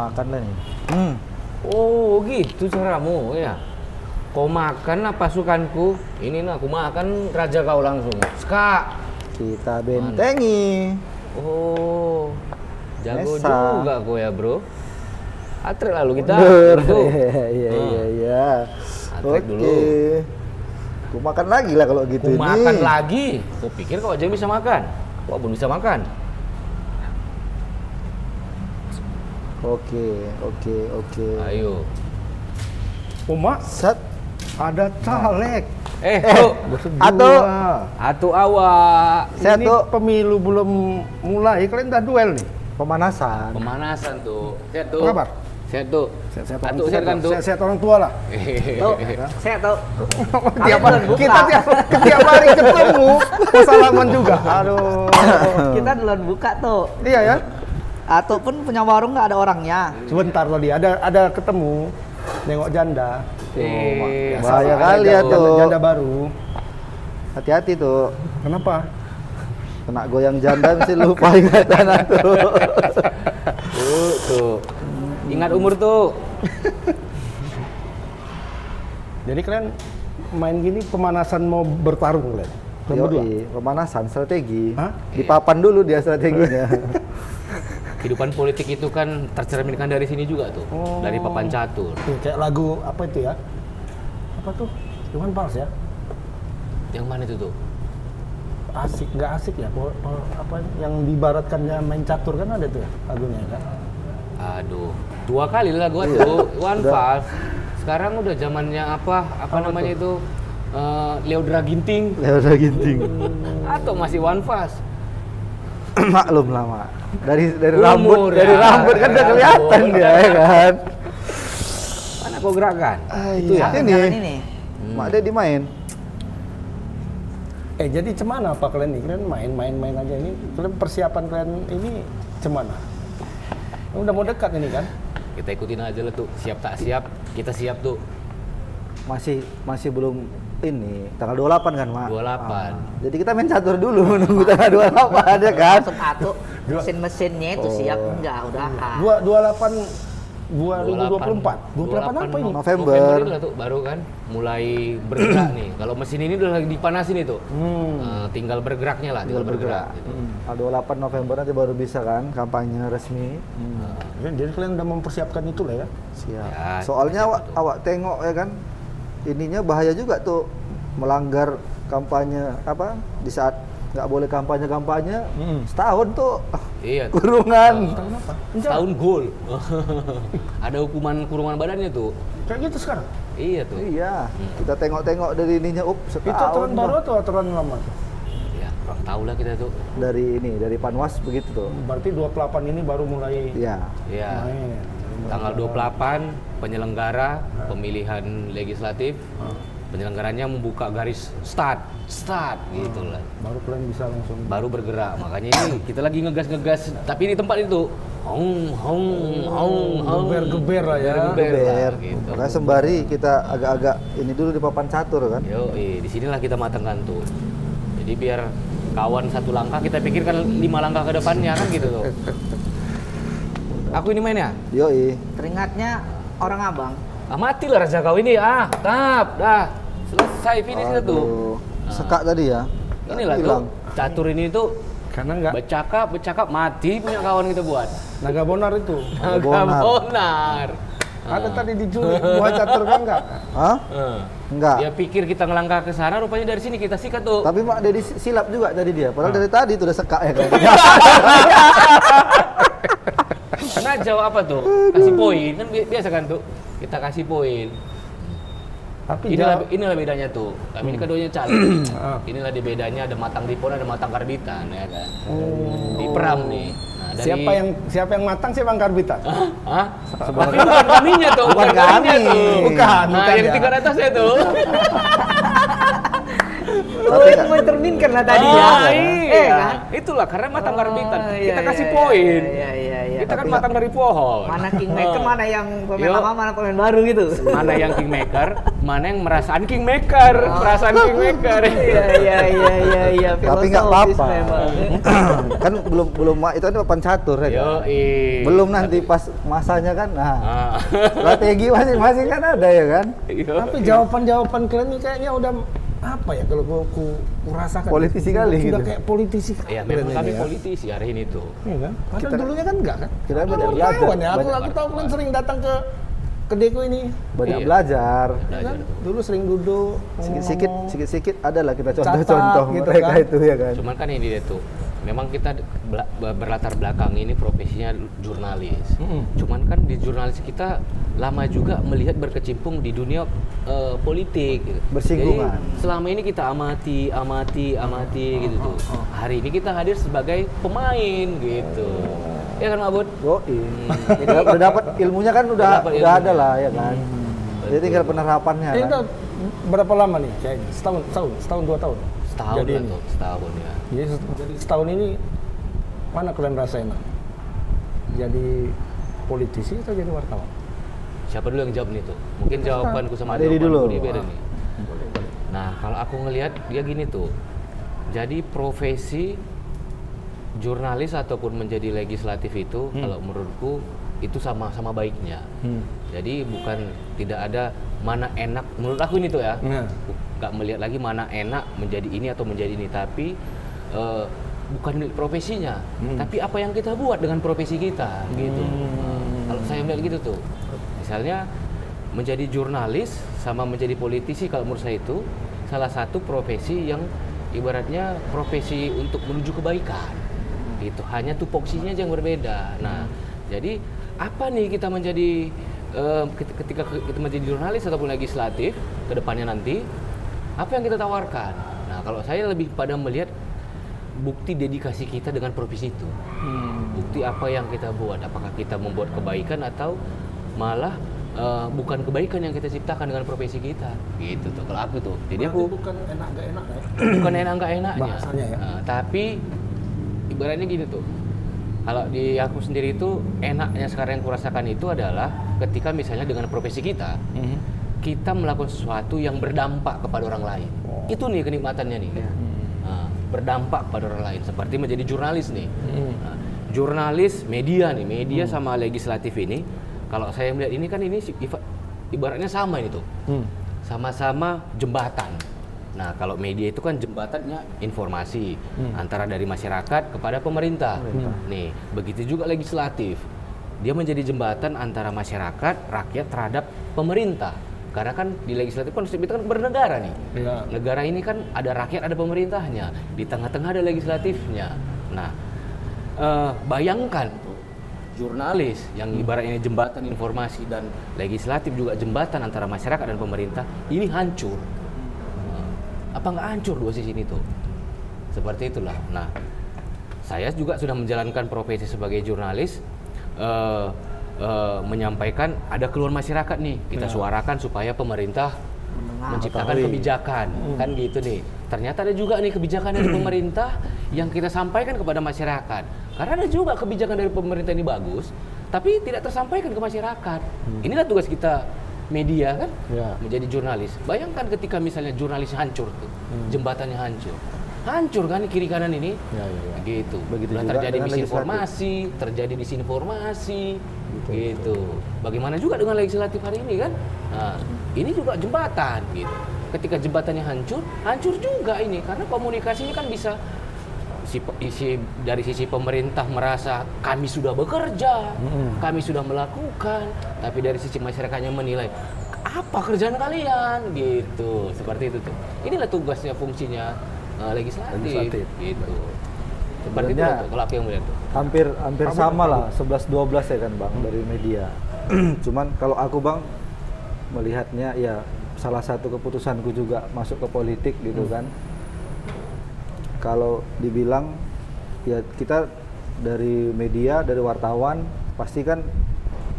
makan lah nih. Oh gitu caramu ya. Kau makan lah pasukanku, ini nah aku makan raja kau langsung. Ska. Kita bentengi. Oh, jago Nesa. juga kau ya bro. Atrek lalu kita. Gitu. Iya. Atrek dulu. Aku makan lagi lah kalau gitu Aku ini. makan lagi. Kau pikir kau aja bisa makan? Kau pun bisa makan. Oke. Ayo. Uma, Set. ada caleg. Tuh. Atau Atu awak. Saya Ini tuh pemilu belum mulai, kalian udah duel nih. pemanasan. Pemanasan tuh. Sehat tuh. Apa kabar? Sehat tuh. Sehat Atu sehat kan tuh. Sehat orang tua lah. Tuh, saya tahu. Tiap bulan buka. kita tiap hari ketemu, salaman juga. Aduh. Kita duluan buka tuh. Iya ya. Atau pun punya warung nggak ada orangnya. Sebentar tadi ada ketemu nengok janda. Bahaya kali ya tuh. Janda baru. Hati-hati tuh. Kenapa? Kena goyang janda mesti lupa ingatan tuh. Tuh. Ingat umur tuh. Jadi kalian main gini pemanasan mau bertarung kalian? Berdua? Pemanasan strategi. Hah? Di papan dulu dia strateginya. Kehidupan politik itu kan tercerminkan dari sini juga tuh. Oh. Dari papan catur. Tuh, kayak lagu apa itu ya? Apa tuh? Iwan Fals ya? Yang mana itu tuh? Asik, nggak asik ya? Apa yang diibaratkannya main catur kan ada tuh ya lagunya kan? Aduh, 2 kali lah gua tuh One Fals. Sekarang udah zamannya apa namanya itu Leodra Ginting Ya udah ginting. atau masih One Fals. Maklum lah, Mak. Dari Umur, rambut, dari ya. rambut kan udah kelihatan dia ya kan. Mana kau gerakan? Itu ya. Jangan ini. Mak dia dimain. Jadi cemana apa kalian nih? Kalian main aja ini. Kalian persiapan kalian ini cemana? Udah mau dekat ini kan? Kita ikutin aja lah tuh. Siap tak siap, kita siap tuh. Masih belum ini tanggal 28 kan, Mak? 28. Jadi kita main catur dulu nunggu tanggal 28 ya kan. Langsung atu. Mesin-mesinnya itu siap enggak udah. 28 2024. 28 apa ini? November. lah tuh baru kan mulai bergerak nih. Kalau mesin ini udah lagi dipanasin itu. Tinggal bergeraknya lah, tinggal bergerak. Gitu. Tanggal 28 November nanti baru bisa kan kampanye resmi. Jadi kalian udah mempersiapkan itu lah ya? Siap. Ya, Soalnya siap awak tengok ya kan. Ininya bahaya juga tuh melanggar kampanye apa di saat nggak boleh kampanye setahun tuh Iya. Tuh. kurungan. Setahun gol. Ada hukuman kurungan badannya tuh. Kayak gitu sekarang? Iya tuh. Iya, kita tengok-tengok dari ininya, Itu setahun. aturan baru Bang. atau aturan lama tuh? Ya, kurang tahu lah kita tuh. Dari Panwas begitu tuh. Berarti 28 ini baru mulai Iya. Iya. main. Tanggal 28 penyelenggara pemilihan legislatif. Penyelenggaranya membuka garis start gitu lah. Baru kalian bisa langsung. Baru bergerak. Makanya ini kita lagi ngegas tapi di tempat itu hong Geber-geber lah ya. Geber. gitu. Makanya sembari kita agak-agak ini dulu di papan catur kan. Yo, di sinilah kita matangkan tuh. Jadi biar kawan satu langkah kita pikirkan 5 langkah ke depannya kan gitu tuh. Aku ini main ya? Yoi. Teringatnya orang abang. Matilah raja kau ini dah. Selesai finish itu tuh. Aduh, sekak tadi ya. Inilah tuh catur ini tuh Karena nggak bercakap mati punya kawan kita buat. naga bonar itu. Bonar. Bonar. Ada tadi diculik buah catur kan nggak? Hah? Enggak. Dia pikir kita ngelangkah ke sana, rupanya dari sini kita sikat tuh. Tapi Mak Dedi silap juga tadi dia. Padahal dari tadi itu udah sekak ya kan. Karena jawab apa tuh? Kasih poin kan biasa kan tuh. Kita kasih poin. Tapi Inilah bedanya tuh. Kami ini keduanya caleg. Inilah di bedanya, ada matang ripon, ada matang karbitan ya kan. Di peram nih. Nah, dari... siapa yang matang, siapa yang karbitan? Hah? Tapi bukan kaminya tuh, Bukan kaminya kami. tuh. Bukan, Nah, bukan yang ya. tingkat atasnya tuh. Tapi itu mencerminkan lah tadi ya. Iya. Kan? Itulah karena matang karbitan. Iya, Kita kasih iya, poin. Iya. Kita kan matang dari pohon. Mana kingmaker, mana yang pemain Yo. lama, mana pemain baru gitu. Mana yang kingmaker, mana yang merasaan kingmaker, perasaan kingmaker. Iya. Tapi nggak filosofis apa-apa. memang. Kan belum itu kan papan catur ya kan. Yoi. Belum nanti pas masanya kan. Nah, Ah. strategi masing-masing kan ada ya kan. Tapi jawaban-jawaban kalian ini kayaknya udah apa ya kalau ku rasakan. Politisi kali Sudah gitu. kayak politisi. Ya memang kalian kami ini ya. politisi hari ini tuh. Iya kan? Padahal Kita- dulunya kan enggak kan? kita Kan banyak wartawan belajar, ya. Aku banyak- tahu kalian sering datang ke Deko ini. Banyak Iya. belajar. Ya kan? Dulu sering duduk Sikit-sikit adalah kita Catat, contoh-contoh gitu mereka kan. itu ya kan. Cuman kan ini dia tuh. Memang kita berlatar belakang ini profesinya jurnalis. Cuman kan di jurnalis kita lama juga melihat berkecimpung di dunia politik. Gitu. Bersinggungan. Jadi selama ini kita amati gitu tuh. Hari ini kita hadir sebagai pemain gitu. Ya kan Mabut? Udah dapat ilmunya kan udah Dapat ada ilmunya. lah ya kan. Jadi tinggal penerapannya Ini kan. udah berapa lama nih? Kayak setahun 2 tahun. Setahun Jadi lah ini. tuh, setahun ya. Jadi setahun ini mana kalian rasain? Jadi politisi atau jadi wartawan? Siapa dulu yang jawab nih tuh? Mungkin jawabanku sama Dedi jawabanku dulu. dia beda nih. Nah, kalau aku ngelihat dia gini tuh. Jadi profesi jurnalis ataupun menjadi legislatif itu kalau menurutku itu sama-sama baiknya. Jadi bukan tidak ada mana enak menurut aku ini tuh ya. Nggak melihat lagi mana enak menjadi ini atau menjadi ini, tapi bukan profesinya, tapi apa yang kita buat dengan profesi kita gitu. Kalau saya melihat gitu tuh. Misalnya menjadi jurnalis sama menjadi politisi kalau menurut saya itu salah satu profesi yang ibaratnya profesi untuk menuju kebaikan. Itu hanya tupoksinya aja yang berbeda. Nah, jadi apa nih kita menjadi ketika kita menjadi jurnalis ataupun legislatif ke depannya nanti apa yang kita tawarkan? Nah, kalau saya lebih pada melihat bukti dedikasi kita dengan profesi itu. Bukti apa yang kita buat, apakah kita membuat kebaikan atau malah bukan kebaikan yang kita ciptakan dengan profesi kita. Gitu tuh kalau aku tuh. Jadi aku bukan enak nggak enak ya? bukan enak nggak enaknya. Bahasanya ya. Tapi ibaratnya gini tuh. Kalau di aku sendiri itu enaknya sekarang yang kurasakan itu adalah ketika misalnya dengan profesi kita, kita melakukan sesuatu yang berdampak kepada orang lain. Itu nih kenikmatannya nih. Nah, berdampak pada orang lain. Seperti menjadi jurnalis nih. Nah, jurnalis media nih, media sama legislatif ini. Kalau saya melihat ini kan ini ibaratnya sama ini tuh. Sama-sama jembatan. Nah, kalau media itu kan jembatannya informasi antara dari masyarakat kepada pemerintah. Nih, begitu juga legislatif. Dia menjadi jembatan antara masyarakat, rakyat terhadap pemerintah. Karena kan di legislatif kan kita kan bernegara nih. Iya. Negara ini kan ada rakyat, ada pemerintahnya. Di tengah-tengah ada legislatifnya. Nah, bayangkan jurnalis yang ibaratnya jembatan informasi dan legislatif juga jembatan antara masyarakat dan pemerintah, ini hancur. Apa nggak hancur dua sisi ini tuh? Seperti itulah. Nah, saya juga sudah menjalankan profesi sebagai jurnalis, menyampaikan ada keluhan masyarakat nih, kita suarakan supaya pemerintah menciptakan kebijakan, kan gitu nih. Ternyata ada juga nih kebijakan dari pemerintah yang kita sampaikan kepada masyarakat. Karena ada juga kebijakan dari pemerintah ini bagus, tapi tidak tersampaikan ke masyarakat. Inilah tugas kita media kan, menjadi jurnalis. Bayangkan ketika misalnya jurnalis hancur tuh, jembatannya hancur kan kiri kanan ini, gitu. Begitu Nah, juga terjadi dengan misinformasi, terjadi disinformasi, gitu. Bagaimana juga dengan legislatif hari ini kan? Nah, ini juga jembatan, gitu. Ketika jembatannya hancur juga ini, karena komunikasinya kan bisa dari sisi pemerintah merasa kami sudah bekerja, kami sudah melakukan, tapi dari sisi masyarakatnya menilai apa kerjaan kalian, gitu. Seperti itu tuh. Inilah tugasnya, fungsinya legislatif, gitu. Seperti itu Sebenarnya tuh, kalau aku yang melihat tuh. hampir sama lah 11-12 ya kan Bang dari media. Cuman kalau aku Bang melihatnya ya salah satu keputusanku juga masuk ke politik gitu kan. Kalau dibilang ya kita dari media, dari wartawan pasti kan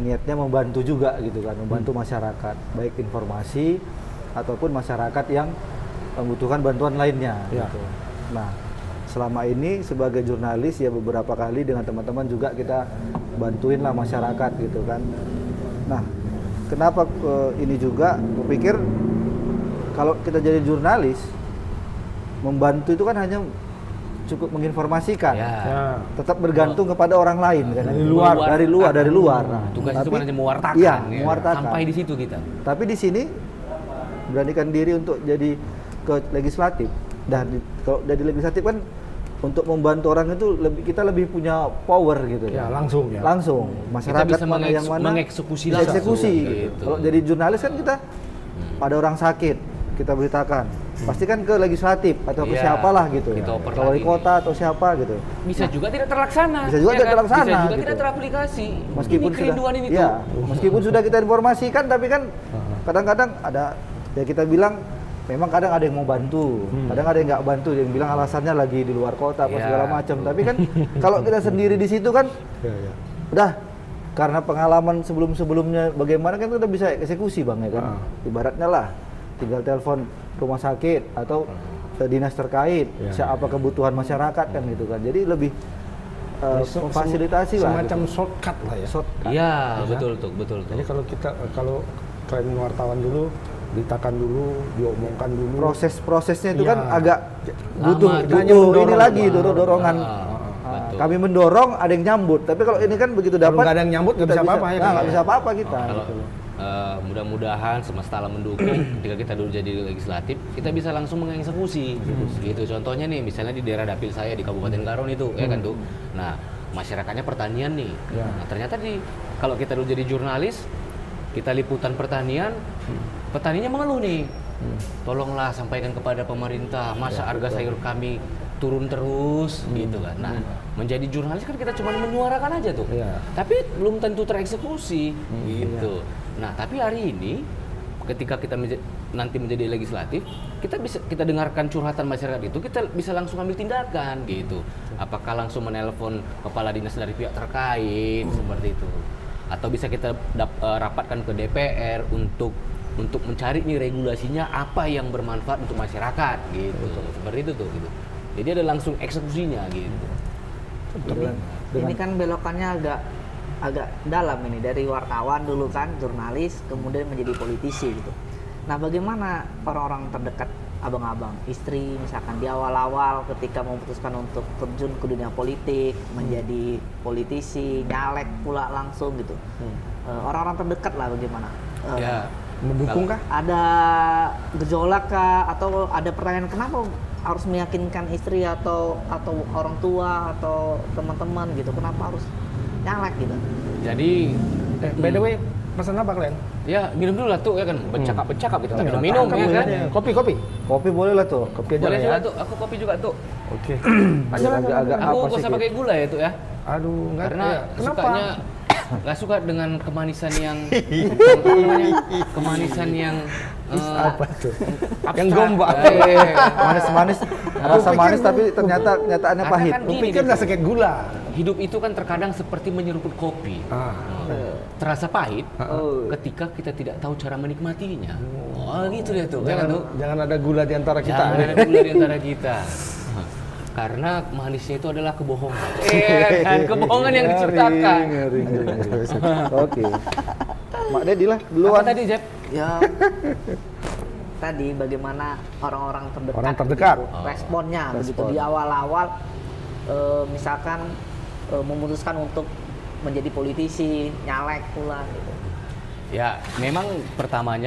niatnya membantu juga gitu kan, membantu masyarakat, baik informasi ataupun masyarakat yang membutuhkan bantuan lainnya. Ya. Gitu. Nah, selama ini sebagai jurnalis ya beberapa kali dengan teman-teman juga kita bantuin lah masyarakat gitu kan. Nah, kenapa ini juga? Kupikir kalau kita jadi jurnalis membantu itu kan hanya cukup menginformasikan. Ya. Ya. Tetap bergantung kepada orang lain kan. Dari luar. Dari luar. Nah, Tugas itu tapi- hanya mewartakan. Iya, ya. mewartakan. Sampai di situ kita. Tapi di sini beranikan diri untuk jadi ke legislatif. Dan kalau jadi legislatif kan untuk membantu orang itu kita lebih punya power gitu Ya, langsung ya. Langsung masyarakat bisa mana yang mana mengeksekusi bisa langsung, eksekusi. gitu. Kalau jadi jurnalis kan kita ada orang sakit kita beritakan. Pasti kan ke legislatif atau ke Iya, siapalah gitu. kita oper Ke wali lagi kota atau siapa gitu. Bisa juga tidak terlaksana. Bisa juga tidak terlaksana, Bisa juga gitu. tidak teraplikasi. Meskipun ini kerinduan sudah ini ya, tuh. meskipun sudah kita informasikan tapi kan kadang-kadang ada ya kita bilang memang kadang ada yang mau bantu, kadang ada yang nggak bantu, yang bilang alasannya lagi di luar kota apa Ya. segala macam. Tapi kan kalau kita sendiri di situ kan udah karena pengalaman sebelum-sebelumnya bagaimana kan kita bisa eksekusi Bang ya kan. Ibaratnya lah tinggal telepon rumah sakit atau dinas terkait, apa kebutuhan masyarakat kan gitu kan. Jadi lebih memfasilitasi lah. Semacam gitu. shortcut lah ya. Shortcut. Iya, betul tuh. Jadi kalau kalian wartawan dulu, beritakan dulu, diomongkan dulu. Prosesnya itu Iya. kan agak Lama, butuh kita hanya ini mendorong, lagi Bang. dorongan. Betul. Kami mendorong ada yang nyambut, tapi kalau ini kan begitu Kalau dapat nggak ada yang nyambut, nggak kita bisa apa-apa ya, nggak kan? bisa apa-apa kita. Kalau gitu. mudah-mudahan semesta alam mendukung ketika kita dulu jadi legislatif, kita bisa langsung mengeksekusi. Gitu. Contohnya nih, misalnya di daerah dapil saya di Kabupaten Garon itu, ya kan tuh. Nah, masyarakatnya pertanian nih. Ya. Nah, ternyata kalau kita dulu jadi jurnalis, kita liputan pertanian, petaninya mengeluh nih. Tolonglah sampaikan kepada pemerintah, masa harga sayur kami turun terus gitu kan. Nah, menjadi jurnalis kan kita cuma menyuarakan aja tuh. Iya. Tapi belum tentu tereksekusi gitu. Nah, tapi hari ini ketika kita nanti menjadi legislatif, kita dengarkan curhatan masyarakat itu, kita bisa langsung ambil tindakan gitu. Apakah langsung menelpon kepala dinas dari pihak terkait seperti itu. Atau bisa kita rapatkan ke DPR untuk mencari nih regulasinya apa yang bermanfaat untuk masyarakat gitu. Seperti itu tuh gitu. Jadi ada langsung eksekusinya gitu. Ini kan belokannya agak dalam ini, dari wartawan dulu kan jurnalis kemudian menjadi politisi gitu. Nah, bagaimana orang-orang terdekat abang-abang, istri misalkan di awal-awal ketika memutuskan untuk terjun ke dunia politik, menjadi politisi, nyalek pula langsung gitu. Orang-orang terdekat lah bagaimana? Ya, Mendukung kah? Ada gejolak kah, atau ada pertanyaan kenapa harus meyakinkan istri atau orang tua atau teman-teman gitu, kenapa harus nyalek gitu? jadi By the way, pesan apa kalian? ya minum dulu lah tuh ya kan, bercakap-bercakap kita minum minum ya kan. Kopi. Kopi boleh lah tuh. Kopi aja Boleh lah juga ya. tuh, aku kopi juga tuh. Oke. Agak Aku apa gak usah sih? pakai gula ya tuh ya. Aduh, enggak. Karena Ya. Kenapa? sukanya nggak suka dengan kemanisan yang apa namanya, kemanisan yang Apa tuh? abstrak. Yang gombak. Manis-manis, rasa manis tapi ternyata kenyataannya Karena pahit. kan Lu gini pikir deh, nggak sakit gula? hidup itu kan terkadang seperti menyeruput kopi. Terasa pahit ketika kita tidak tahu cara menikmatinya. Oh gitu deh tuh. Ya kan tuh? Jangan ada gula di antara kita. Jangan ada gula di antara kita. Karena manisnya itu adalah kebohongan. Kan kebohongan yang diciptakan. Ngeri. Oke. Mak Dedi lah duluan. Apa tadi, Jeb? Ya tadi bagaimana orang-orang terdekat, Orang terdekat. gitu, responnya begitu Respon. di awal-awal, misalkan memutuskan untuk menjadi politisi, nyalek pula gitu. Ya, memang pertama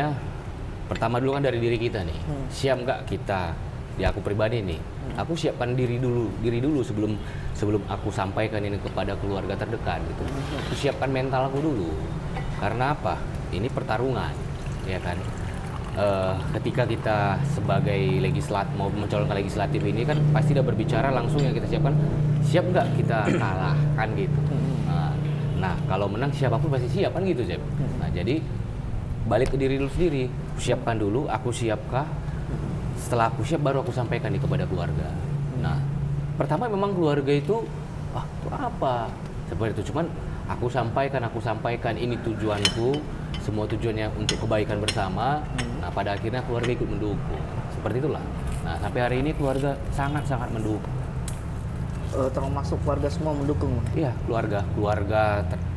dulu kan dari diri kita nih. Siap nggak kita? Ya aku pribadi nih. Aku siapkan diri dulu sebelum aku sampaikan ini kepada keluarga terdekat gitu. Aku siapkan mental aku dulu. Karena apa? Ini pertarungan, ya kan? Ketika kita sebagai mau mencalonkan legislatif ini kan pasti udah berbicara langsung yang kita siapkan. Siap nggak kita kalah kan gitu. Nah, kalau menang siapapun pasti siap kan gitu, Jeb. Nah, jadi balik ke diri dulu sendiri. Siapkan dulu, aku siapkah? Setelah aku siap baru aku sampaikan nih kepada keluarga. Nah, pertama memang keluarga itu itu apa? Seperti itu. Cuman aku sampaikan ini tujuanku, semua tujuannya untuk kebaikan bersama. Nah, pada akhirnya keluarga ikut mendukung. seperti itulah. Nah, sampai hari ini keluarga sangat-sangat mendukung. Termasuk keluarga semua mendukung. Iya,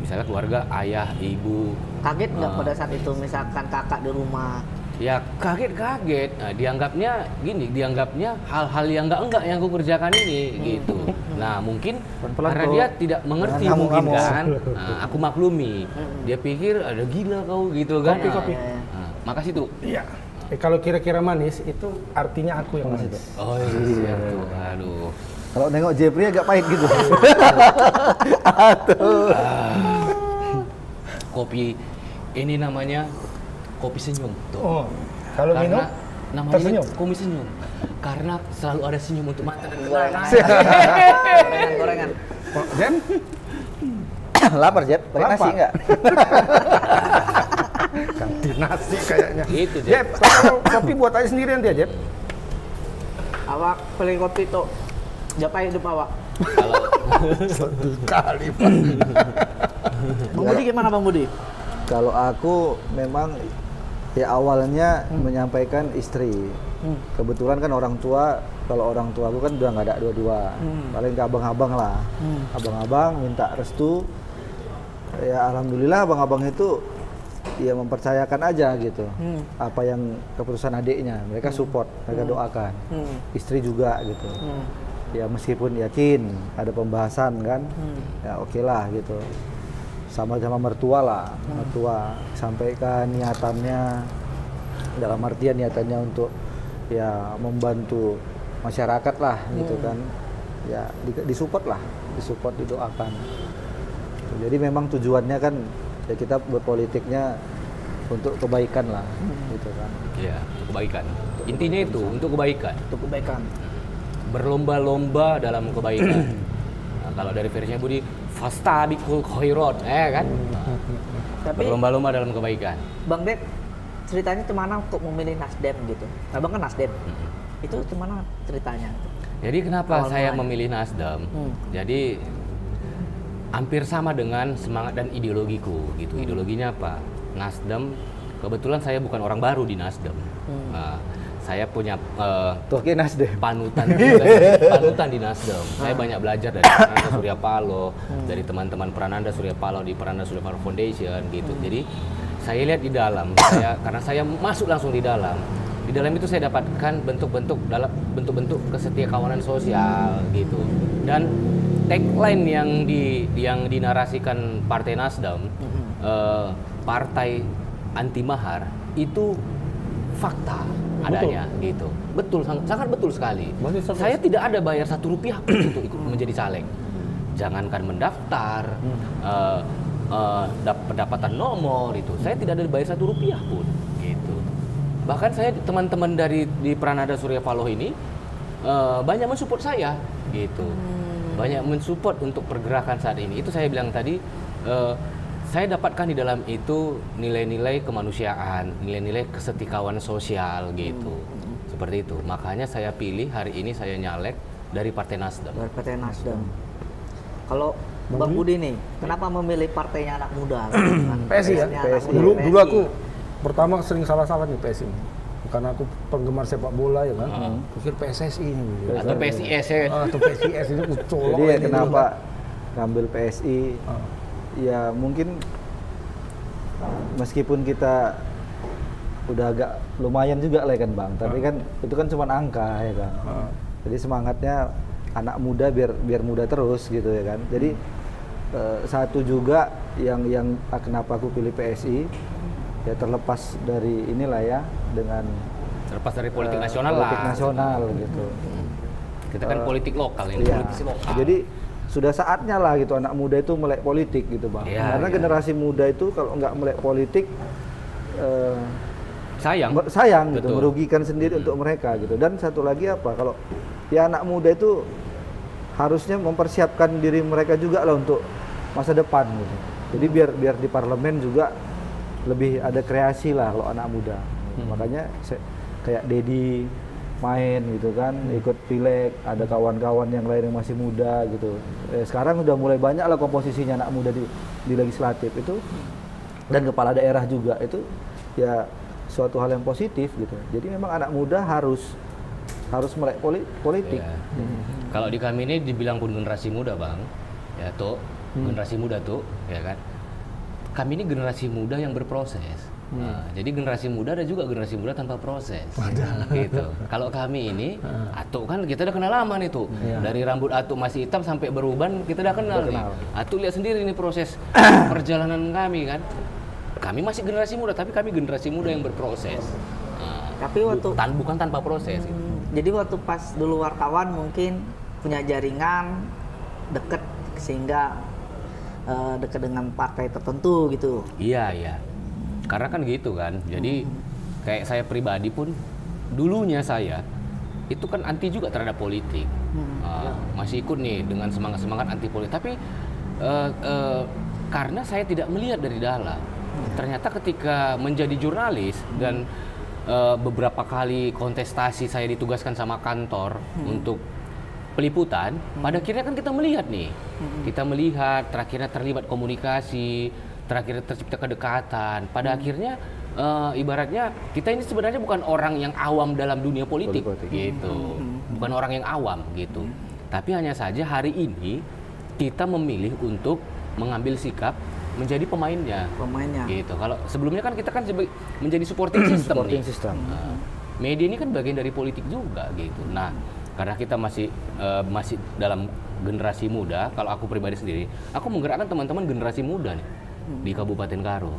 misalnya keluarga ayah, ibu. Kaget nggak pada saat itu misalkan kakak di rumah? Ya kaget. Nah, dianggapnya hal-hal yang enggak yang aku kerjakan ini gitu. Nah, mungkin Pelan-pelan karena kok. dia tidak mengerti Jangan mungkin ngamuk-ngamuk. kan. Nah, aku maklumi. Dia pikir ada gila kau gitu kan. Kopi. Nah, makasih tuh. Iya. Kalau kira-kira manis itu artinya aku yang manis. Oh iya tuh. Aduh. Kalau nengok Jeffrey agak pahit gitu. Kopi ini namanya kopi senyum tuh. Oh, kalau minum namanya tersenyum. kopi senyum. Karena selalu ada senyum untuk mata dan Gorengan. kenangan. Gorengan. Oh, Jen? Lapar, Jep? Pakai nasi Lapar. enggak? Ganti nasi kayaknya. Gitu, Jep. Jep, kalau kopi buat aja sendirian dia, Jep. Awak beli kopi tuh. Japa hidup awak. Kalau Satu kali, Pak. Bang Budi gimana Bang Budi? Kalau aku memang ya awalnya menyampaikan istri. Kebetulan kan orang tua, kalau orang tua aku kan udah nggak ada dua-dua. Paling ke abang-abang lah. Abang-abang minta restu. Ya alhamdulillah abang-abang itu ya mempercayakan aja gitu. Apa yang keputusan adiknya, mereka support, mereka doakan. Istri juga gitu. Ya meskipun yakin ada pembahasan kan, ya oke lah gitu. Sama-sama mertua lah, mertua sampaikan niatannya, dalam artian niatannya untuk ya membantu masyarakat lah gitu kan, ya disupport lah, disupport, didoakan. Jadi memang tujuannya kan ya kita berpolitiknya untuk kebaikan lah, gitu kan. ya, untuk kebaikan. Intinya itu untuk kebaikan. Untuk kebaikan. Berlomba-lomba dalam kebaikan. Nah, kalau dari versinya Budi, fastabiqul khairat, kan? Tapi Berlomba-lomba dalam kebaikan. Bang Dep, ceritanya kemana untuk memilih Nasdem gitu? Abang kan Nasdem. Itu kemana ceritanya? Jadi kenapa Awal saya mulanya. memilih Nasdem? Jadi hampir sama dengan semangat dan ideologiku gitu. Ideologinya apa? Nasdem. Kebetulan saya bukan orang baru di Nasdem. Nah, saya punya Tuh kayak Nasdem. panutan di Nasdem. Saya banyak belajar dari Prananda Surya Paloh, dari teman-teman Prananda Surya Paloh di Prananda Surya Paloh Foundation gitu. Jadi saya lihat di dalam, karena saya masuk langsung di dalam itu saya dapatkan bentuk-bentuk kesetiakawanan sosial gitu. Dan tagline yang dinarasikan Partai Nasdem, partai anti mahar, itu fakta adanya gitu. Betul, sangat betul sekali. Saya tidak ada bayar Rp1 pun untuk ikut menjadi caleg. Jangankan mendaftar, pendapatan nomor itu, saya tidak ada bayar Rp1 pun gitu. Bahkan saya teman-teman di Prananda Surya Paloh ini banyak mensupport saya gitu. Banyak mensupport untuk pergerakan saat ini. Itu saya bilang tadi, saya dapatkan di dalam itu nilai-nilai kemanusiaan, nilai-nilai kesetiakawanan sosial gitu. Seperti itu. Makanya saya pilih hari ini saya nyalek dari Partai Nasdem. Dari Partai Nasdem. Kalau Bang Budi nih, kenapa memilih partainya anak muda? PSI ya? PSI-nya anak PSI. muda, Dulu aku pertama sering salah-salah nih PSI. Karena aku penggemar sepak bola ya kan. Pikir PSSI nih. Atau PSIS ya. Atau PSIS ini aku colok. Jadi ya ini kenapa dulu, ngambil PSI? Ya mungkin meskipun kita udah agak lumayan juga lah kan Bang, tapi kan itu kan cuma angka ya kan. Jadi semangatnya anak muda biar muda terus gitu ya kan. Jadi satu juga yang kenapa aku pilih PSI ya terlepas dari inilah ya, dengan Terlepas dari politik nasional politik lah. nasional gitu. Kita kan politik lokal ini, Iya. politisi lokal. Jadi sudah saatnya lah gitu anak muda itu melek politik gitu Bang. Iya, Karena iya. generasi muda itu kalau nggak melek politik sayang. gitu, Betul. merugikan sendiri untuk mereka gitu. Dan satu lagi apa, kalau ya anak muda itu harusnya mempersiapkan diri mereka juga lah untuk masa depan gitu. Jadi biar di parlemen juga lebih ada kreasi lah kalau anak muda. Makanya kayak Dedi main gitu kan, ikut pileg, ada kawan-kawan yang lain yang masih muda gitu. Sekarang udah mulai banyak lah komposisinya anak muda di legislatif itu, dan kepala daerah juga itu ya suatu hal yang positif gitu. Jadi memang anak muda harus melek politik. Ya. Kalau di kami ini dibilang pun generasi muda, Bang, ya tuh generasi muda tuh, ya kan. Kami ini generasi muda yang berproses. Nah, jadi generasi muda ada juga generasi muda tanpa proses, gitu. Kalau kami ini, Atuk kan kita udah kenal lama nih tuh. Dari rambut Atuk masih hitam sampai beruban kita udah kenal nih. Atuk lihat sendiri nih proses perjalanan kami kan. Kami masih generasi muda, tapi kami generasi muda yang berproses. Tapi waktu Bukan tanpa proses. Gitu. jadi waktu pas dulu wartawan mungkin punya jaringan deket sehingga deket dengan partai tertentu gitu. Iya. Karena kan gitu kan. Jadi kayak saya pribadi pun dulunya saya itu kan anti juga terhadap politik. Masih ikut nih dengan semangat anti politik. Tapi karena saya tidak melihat dari dalam. Ternyata ketika menjadi jurnalis dan beberapa kali kontestasi saya ditugaskan sama kantor untuk peliputan, pada akhirnya kan kita melihat nih. Kita melihat terakhirnya terlibat komunikasi, terakhir tercipta kedekatan. Pada akhirnya ibaratnya kita ini sebenarnya bukan orang yang awam dalam dunia politik. Gitu. Bukan orang yang awam gitu. Tapi hanya saja hari ini kita memilih untuk mengambil sikap menjadi pemainnya. Gitu. Kalau sebelumnya kan kita kan menjadi supporting system nih. Media ini kan bagian dari politik juga gitu. Nah, karena kita masih dalam generasi muda, kalau aku pribadi sendiri, aku menggerakkan teman-teman generasi muda nih di Kabupaten Karo,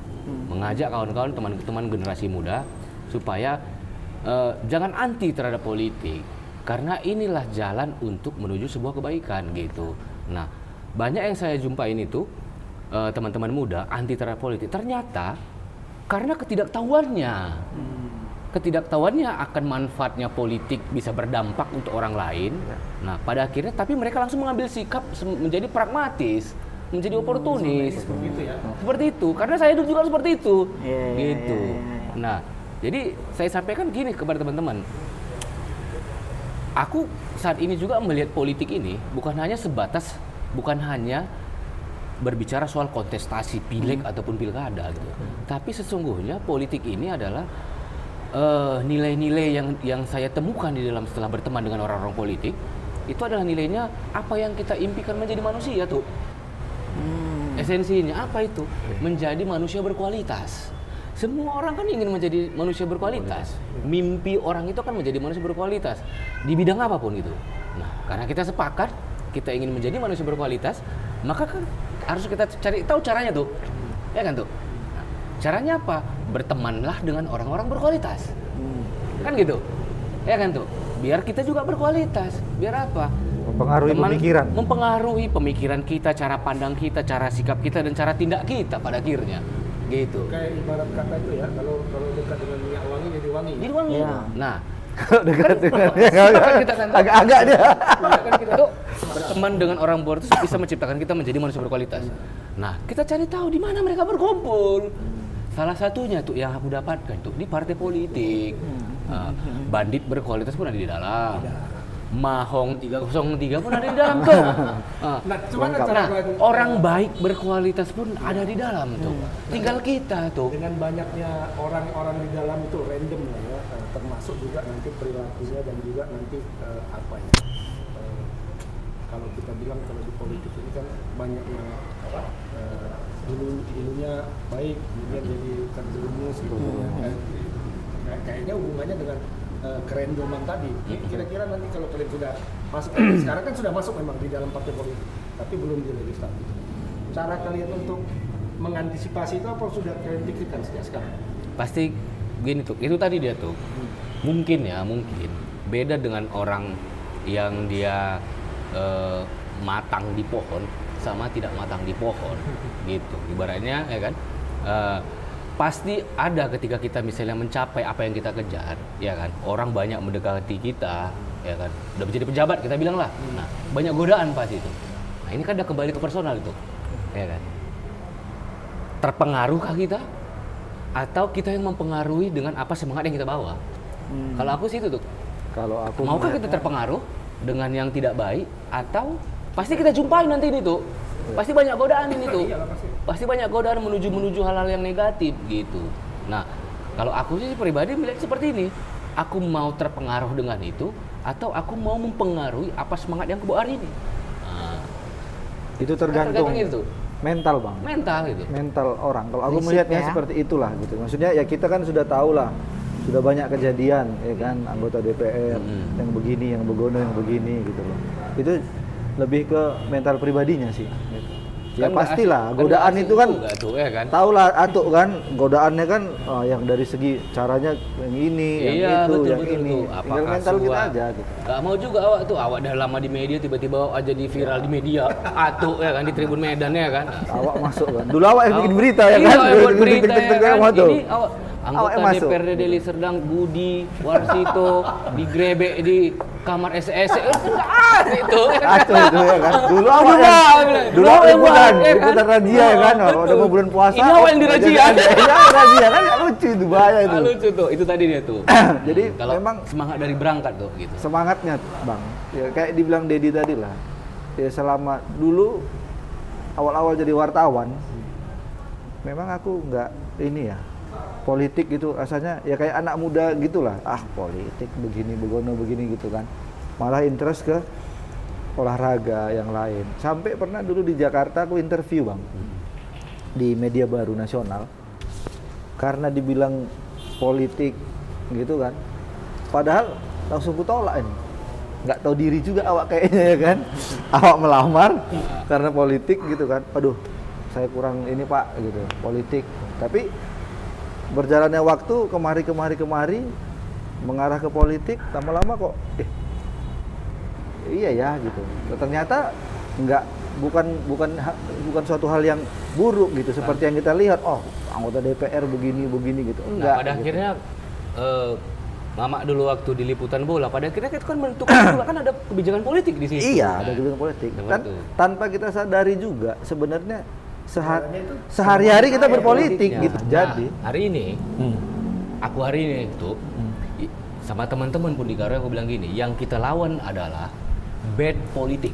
mengajak kawan-kawan teman-teman generasi muda supaya jangan anti terhadap politik, karena inilah jalan untuk menuju sebuah kebaikan gitu. Nah, banyak yang saya jumpain itu teman-teman muda anti terhadap politik, ternyata karena ketidaktahuannya akan manfaatnya politik bisa berdampak untuk orang lain. Nah, pada akhirnya tapi mereka langsung mengambil sikap menjadi pragmatis, menjadi oportunis. Seperti itu. Karena saya dulu juga seperti itu. Gitu. Nah, jadi saya sampaikan gini kepada teman-teman. Aku saat ini juga melihat politik ini bukan hanya berbicara soal kontestasi pileg ataupun pilkada gitu. Tapi sesungguhnya politik ini adalah nilai-nilai yang saya temukan di dalam setelah berteman dengan orang-orang politik, itu adalah nilainya apa yang kita impikan menjadi manusia tuh. Esensinya apa itu? Menjadi manusia berkualitas. Semua orang kan ingin menjadi manusia berkualitas. Mimpi orang itu kan menjadi manusia berkualitas di bidang apapun gitu. Nah, karena kita sepakat kita ingin menjadi manusia berkualitas, maka kan harus kita cari tahu caranya tuh. Ya kan tuh? Nah, caranya apa? Bertemanlah dengan orang-orang berkualitas. Kan gitu. Ya kan tuh? Biar kita juga berkualitas. Biar apa? Mempengaruhi pemikiran kita, cara pandang kita, cara sikap kita, dan cara tindak kita pada akhirnya. Gitu. Kayak ibarat kata itu ya, kalau dekat dengan minyak wangi jadi wangi. Jadi wangi. Ya. Nah, Kalau dekat dengan agak-agak dia. Kan kita tuh berteman dengan orang luar itu bisa menciptakan kita menjadi manusia berkualitas. Nah, kita cari tahu di mana mereka berkumpul. Salah satunya tuh yang aku dapatkan tuh di partai politik. Bandit berkualitas pun ada di dalam. Mahong 303 pun ada di dalam tuh. Orang baik berkualitas pun ada di dalam tuh. Tinggal kita tuh. Dengan banyaknya orang-orang di dalam itu random lah ya, termasuk juga nanti perilakunya dan juga nanti kalau kita bilang kalau di politik ini kan banyak yang dulunya baik, kemudian jadi terjerumus gitu. Kayaknya hubungannya dengan kerendoman tadi. Kira-kira nanti kalau kalian sudah masuk, sekarang kan sudah masuk memang di dalam partai politik, tapi belum di legislatif. Cara kalian untuk mengantisipasi itu apa sudah kalian pikirkan sejak sekarang? Pasti gini tuh, itu tadi dia tuh. Mungkin beda dengan orang yang dia matang di pohon sama tidak matang di pohon gitu. Ibaratnya ya kan. Pasti ada ketika kita misalnya mencapai apa yang kita kejar, ya kan, orang banyak mendekati kita, ya kan, udah menjadi pejabat kita bilang lah, nah banyak godaan pasti itu. Nah ini kan udah kembali ke personal itu, ya kan, terpengaruhkah kita atau kita yang mempengaruhi dengan apa semangat yang kita bawa? Kalau aku sih itu tuh, kalau aku maukah kita terpengaruh dengan yang tidak baik atau pasti kita jumpai nanti ini tuh. Pasti banyak godaan ini tuh. Pasti banyak godaan menuju hal-hal yang negatif gitu. Nah, Kalau aku sih pribadi melihat seperti ini. Aku mau terpengaruh dengan itu atau aku mau mempengaruhi apa semangat yang aku bawa hari ini. Nah, Itu tergantung itu. mental, Bang. Mental itu. Mental orang. Kalau aku Prinsip melihatnya ya. seperti itulah gitu. Maksudnya ya kita kan sudah tahu lah, sudah banyak kejadian ya kan, anggota DPR yang begini, yang begono, yang begini gitu loh. Itu lebih ke mental pribadinya sih. Gitu. Ya Kan nggak pastilah, asik- godaan nggak itu asik kan juga tuh, ya kan? tahulah Atuk kan, godaannya kan yang dari segi caranya yang ini, yang Iya, itu, betul, yang betul, ini. betul. Tinggal mental kita suap? aja gitu. Gak mau juga awak dah lama di media tiba-tiba awak jadi viral di media. Atuk ya kan di Tribun Medan ya kan. Awak masuk kan. Dulu awak yang bikin berita ya Iya, kan. awak buat berita ya kan. Awak tuh. Ini awak anggota yang masuk. DPRD Deli Serdang Budi Warsito digrebek di kamar SSC. Enggak ada itu. Kacau itu ya kan. Dulu awak Dulu yang awak bilang, dulu awak yang liputan, buat, ya kan? liputan razia ya kan. Betul. Udah mau bulan puasa. Ini awak yang dirazia. Iya, razia kan nggak lucu itu, bahaya itu. Lucu tuh, itu tadi dia tuh. Jadi Kalau memang semangat dari berangkat tuh gitu. semangatnya, Bang. Ya kayak dibilang Dedi tadi lah. Ya selama dulu awal-awal jadi wartawan, memang aku nggak ini ya. Politik gitu rasanya ya kayak anak muda gitulah. Politik begini begono begini gitu kan. Malah interest ke olahraga yang lain. Sampai pernah dulu di Jakarta aku interview, Bang. Di media baru nasional. Karena dibilang politik gitu kan. Padahal langsung kutolak ini. Nggak tahu diri juga awak kayaknya ya kan. Awak melamar karena politik gitu kan. Aduh, saya kurang ini Pak gitu, politik. Tapi berjalannya waktu kemari mengarah ke politik, lama-lama kok iya ya gitu. Ternyata bukan suatu hal yang buruk gitu seperti yang kita lihat. Anggota DPR begini gitu. Enggak. Nah, pada gitu. akhirnya Mama dulu waktu di liputan bola, pada akhirnya kita kan menentukan juga kan ada kebijakan politik di situ. Iya, ada kebijakan politik. Kan tanpa kita sadari juga sebenarnya sehari-hari kita berpolitik gitu. Nah, Jadi hari ini aku hari ini tuh sama teman-teman pun di Garo aku bilang gini, yang kita lawan adalah bad politik.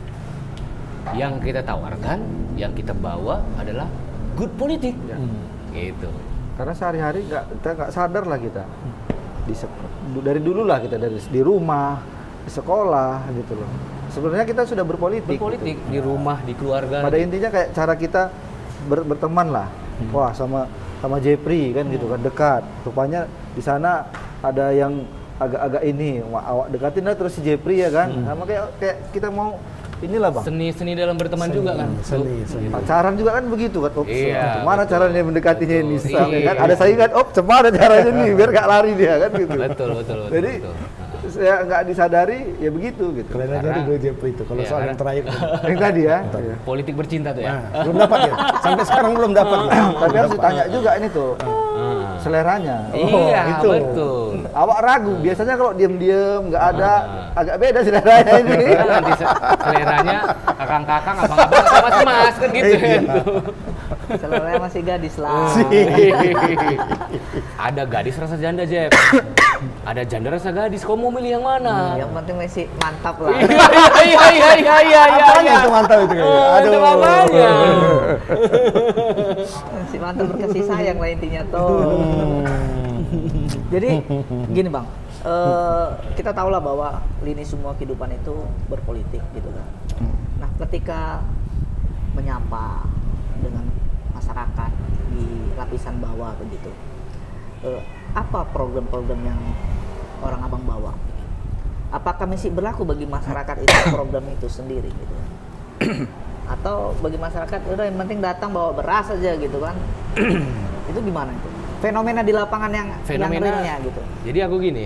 Yang kita tawarkan, yang kita bawa adalah good politik. Gitu. karena sehari-hari kita nggak sadar lah kita dari dulu lah kita di rumah, di sekolah gitu loh. Sebenarnya kita sudah berpolitik. Berpolitik gitu. di rumah, di keluarga. Pada intinya kayak cara kita berteman lah. Wah sama Jepri kan gitu kan, dekat. Rupanya di sana ada yang agak-agak ini, awak dekatin lah terus si Jepri ya kan. Sama kayak kita mau inilah Bang. Seni dalam berteman juga kan. Seni. Pacaran juga kan begitu kan. Iya, Gimana betul. caranya mendekatinya ini? Betul. Ya kan? Ada saingan, gimana caranya nih biar gak lari dia kan gitu. Betul. Jadi saya nggak disadari ya begitu gitu. Keren aja dulu Jepri itu. Kalau Iya, soal karena- yang terakhir, Yang tadi ya. Iya. politik bercinta tuh ya. belum dapat ya. Sampai sekarang belum dapat. Tapi harus ditanya juga ini tuh seleranya. Iya, itu. betul. Awak ragu, biasanya kalau diem-diem nggak ada, agak beda seleranya ini. Kan nanti seleranya kakang-kakang, abang-abang sama mas kan gitu. Seleranya masih gadis lah. Ada gadis rasa janda, Jep. Ada janda rasa gadis. Kau mau milih yang mana? Yang penting masih mantap lah. Iya. Apanya itu mantap itu kayaknya. Itu apanya? Masih mantap berkasih sayang lah intinya tuh. Jadi gini Bang, kita tahu lah bahwa lini semua kehidupan itu berpolitik gitu kan. Nah ketika menyapa dengan masyarakat di lapisan bawah begitu, apa program-program yang orang Abang bawa? Apakah masih berlaku bagi masyarakat itu program itu sendiri gitu? Atau bagi masyarakat udah yang penting datang bawa beras aja gitu kan? Itu gimana itu? Fenomena di lapangan yang realnya gitu. Jadi aku gini,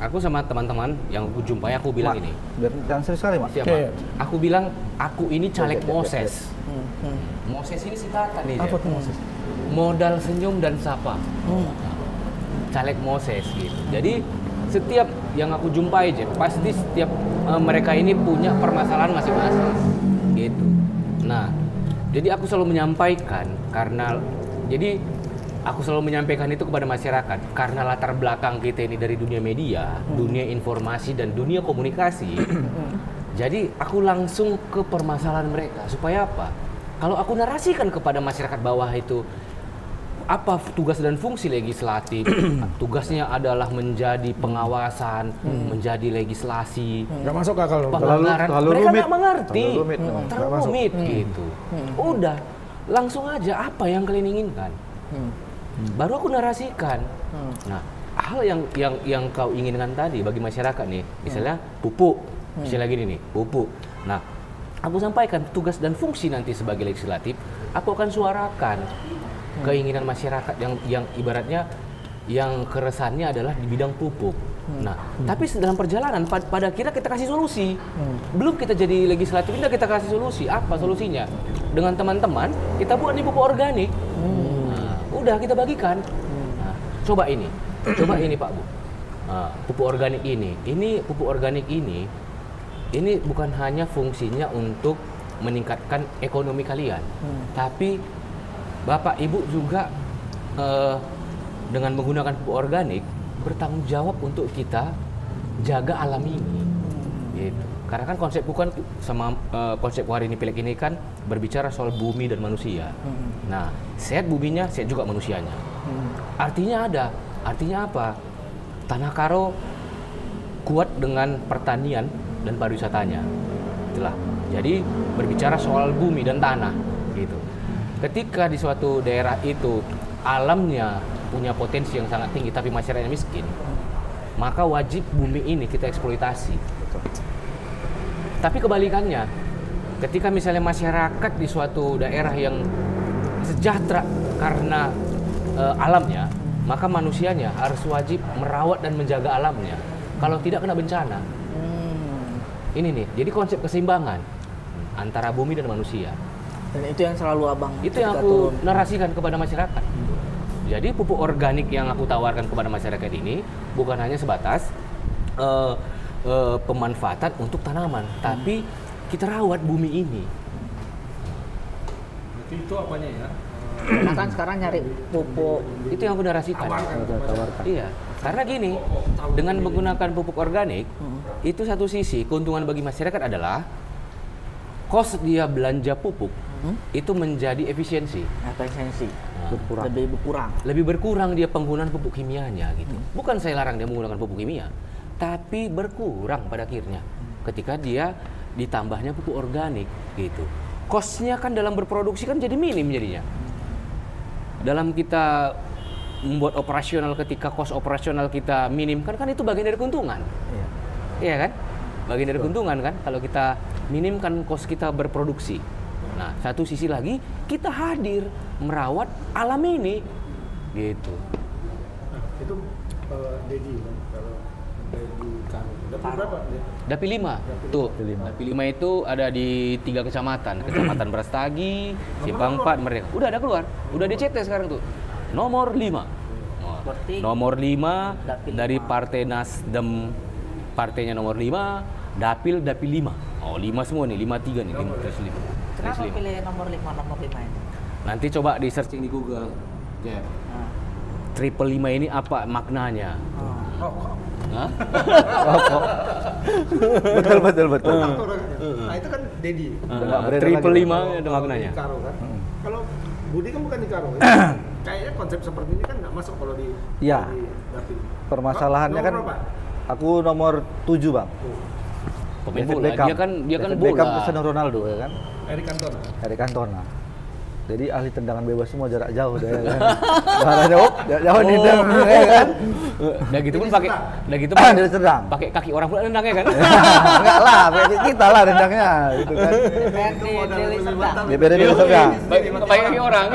aku sama teman-teman yang aku jumpai aku bilang Mak, ini. biar jangan serius sekali Mak. Siapa? Oke. Aku bilang aku ini caleg Ya. Moses. Moses ini singkatan nih. Apa Jep. tuh Moses? Modal senyum dan sapa. Caleg Moses gitu. Jadi setiap yang aku jumpai Jep, pasti setiap mereka ini punya permasalahan masing-masing. Gitu. Nah, jadi aku selalu menyampaikan aku selalu menyampaikan itu kepada masyarakat karena latar belakang kita ini dari dunia media, dunia informasi dan dunia komunikasi. Jadi aku langsung ke permasalahan mereka supaya apa? Kalau aku narasikan kepada masyarakat bawah itu apa tugas dan fungsi legislatif? Tugasnya adalah menjadi pengawasan, menjadi legislasi. Nggak masuk akal. Penganggaran. terlalu Mereka rumit. nggak mengerti. Terlalu rumit, nggak Terlalu masuk. rumit gitu. Udah, langsung aja apa yang kalian inginkan. Baru aku narasikan. Nah, hal yang kau inginkan tadi bagi masyarakat nih, misalnya pupuk, misalnya gini nih, pupuk. Nah, aku sampaikan tugas dan fungsi nanti sebagai legislatif, aku akan suarakan keinginan masyarakat yang ibaratnya yang keresahannya adalah di bidang pupuk. Nah, tapi dalam perjalanan pada akhirnya kita kasih solusi. Belum kita jadi legislatif, kita kasih solusi. Apa solusinya? Dengan teman-teman kita buat nih pupuk organik. Nah, udah kita bagikan. Nah, coba ini Pak Bu. Pupuk organik ini pupuk organik ini bukan hanya fungsinya untuk meningkatkan ekonomi kalian, tapi Bapak Ibu juga dengan menggunakan pupuk organik bertanggung jawab untuk kita jaga alam ini. Gitu. Karena kan konsep konsep hari ini Pileg ini kan berbicara soal bumi dan manusia. Nah, sehat buminya, sehat juga manusianya. Artinya apa? Tanah Karo kuat dengan pertanian dan pariwisatanya. Itulah. Jadi berbicara soal bumi dan tanah gitu. Ketika di suatu daerah itu alamnya punya potensi yang sangat tinggi tapi masyarakatnya miskin, maka wajib bumi ini kita eksploitasi. Tapi kebalikannya, ketika misalnya masyarakat di suatu daerah yang sejahtera karena alamnya, maka manusianya harus wajib merawat dan menjaga alamnya. Kalau tidak kena bencana. Ini nih, jadi konsep keseimbangan antara bumi dan manusia. Dan itu yang selalu abang. Itu yang aku narasikan kepada masyarakat. Jadi pupuk organik yang aku tawarkan kepada masyarakat ini bukan hanya sebatas pemanfaatan untuk tanaman, tapi kita rawat bumi ini. Berarti itu apanya ya? Karena kan sekarang nyari pupuk Itu yang aku narasikan. Tawarkan. Iya, karena gini, dengan menggunakan pupuk organik, itu satu sisi keuntungan bagi masyarakat adalah kos dia belanja pupuk itu menjadi efisiensi. efisiensi Berkurang. lebih Lebih berkurang dia penggunaan pupuk kimianya gitu. Bukan saya larang dia menggunakan pupuk kimia, tapi berkurang pada akhirnya ketika dia ditambahnya pupuk organik gitu. Kosnya kan dalam berproduksi kan jadi minim jadinya. Dalam kita membuat operasional, ketika kos operasional kita minim kan itu bagian dari keuntungan. Iya kan? Bagian dari keuntungan kan kalau kita minimkan kos kita berproduksi. Nah, satu sisi lagi kita hadir merawat alam ini gitu. Nah, itu Dedi kan, kalau Dedi Karo. Dapil berapa? Dapil 5. Tuh, Dapil 5 itu ada di 3 kecamatan. Kecamatan Brastagi, Simpang 4, Merdeka. Udah ada keluar. Udah DCT sekarang tuh. Nomor 5. Berarti Nomor 5 Dapil dari 5. Partai Nasdem, partainya nomor 5, Dapil 5. Oh, 5 semua nih, 53 nih, 5. Kenapa pilih nomor 5 itu? Nanti coba di searching di Google. Jeff. Nah. Triple 5 ini apa maknanya? Rokok. Hah? betul. Nah, itu kan Dedi. Triple 5 ada maknanya. Di Karo kan. Kalau Budi kan bukan di Karo. Kayaknya konsep seperti ini kan nggak masuk kalau di Ya. di Dapil. Permasalahannya kan Nomor berapa? aku nomor 7, Bang. Pemain David bola. Beckham. Dia kan David bola. Beckham, Cristiano Ronaldo ya kan. Eric Cantona. Eric Cantona. Jadi ahli tendangan bebas semua jarak jauh dia kan. Bahannya jauh nendang ya kan. Udah gitu pun Ini pakai sedang. udah gitu Dia sedang. pakai kaki orang pula nendangnya kan. Enggak lah, pakai kita lah nendangnya gitu kan. DPRD Deli Serdang. Pakai kaki orang.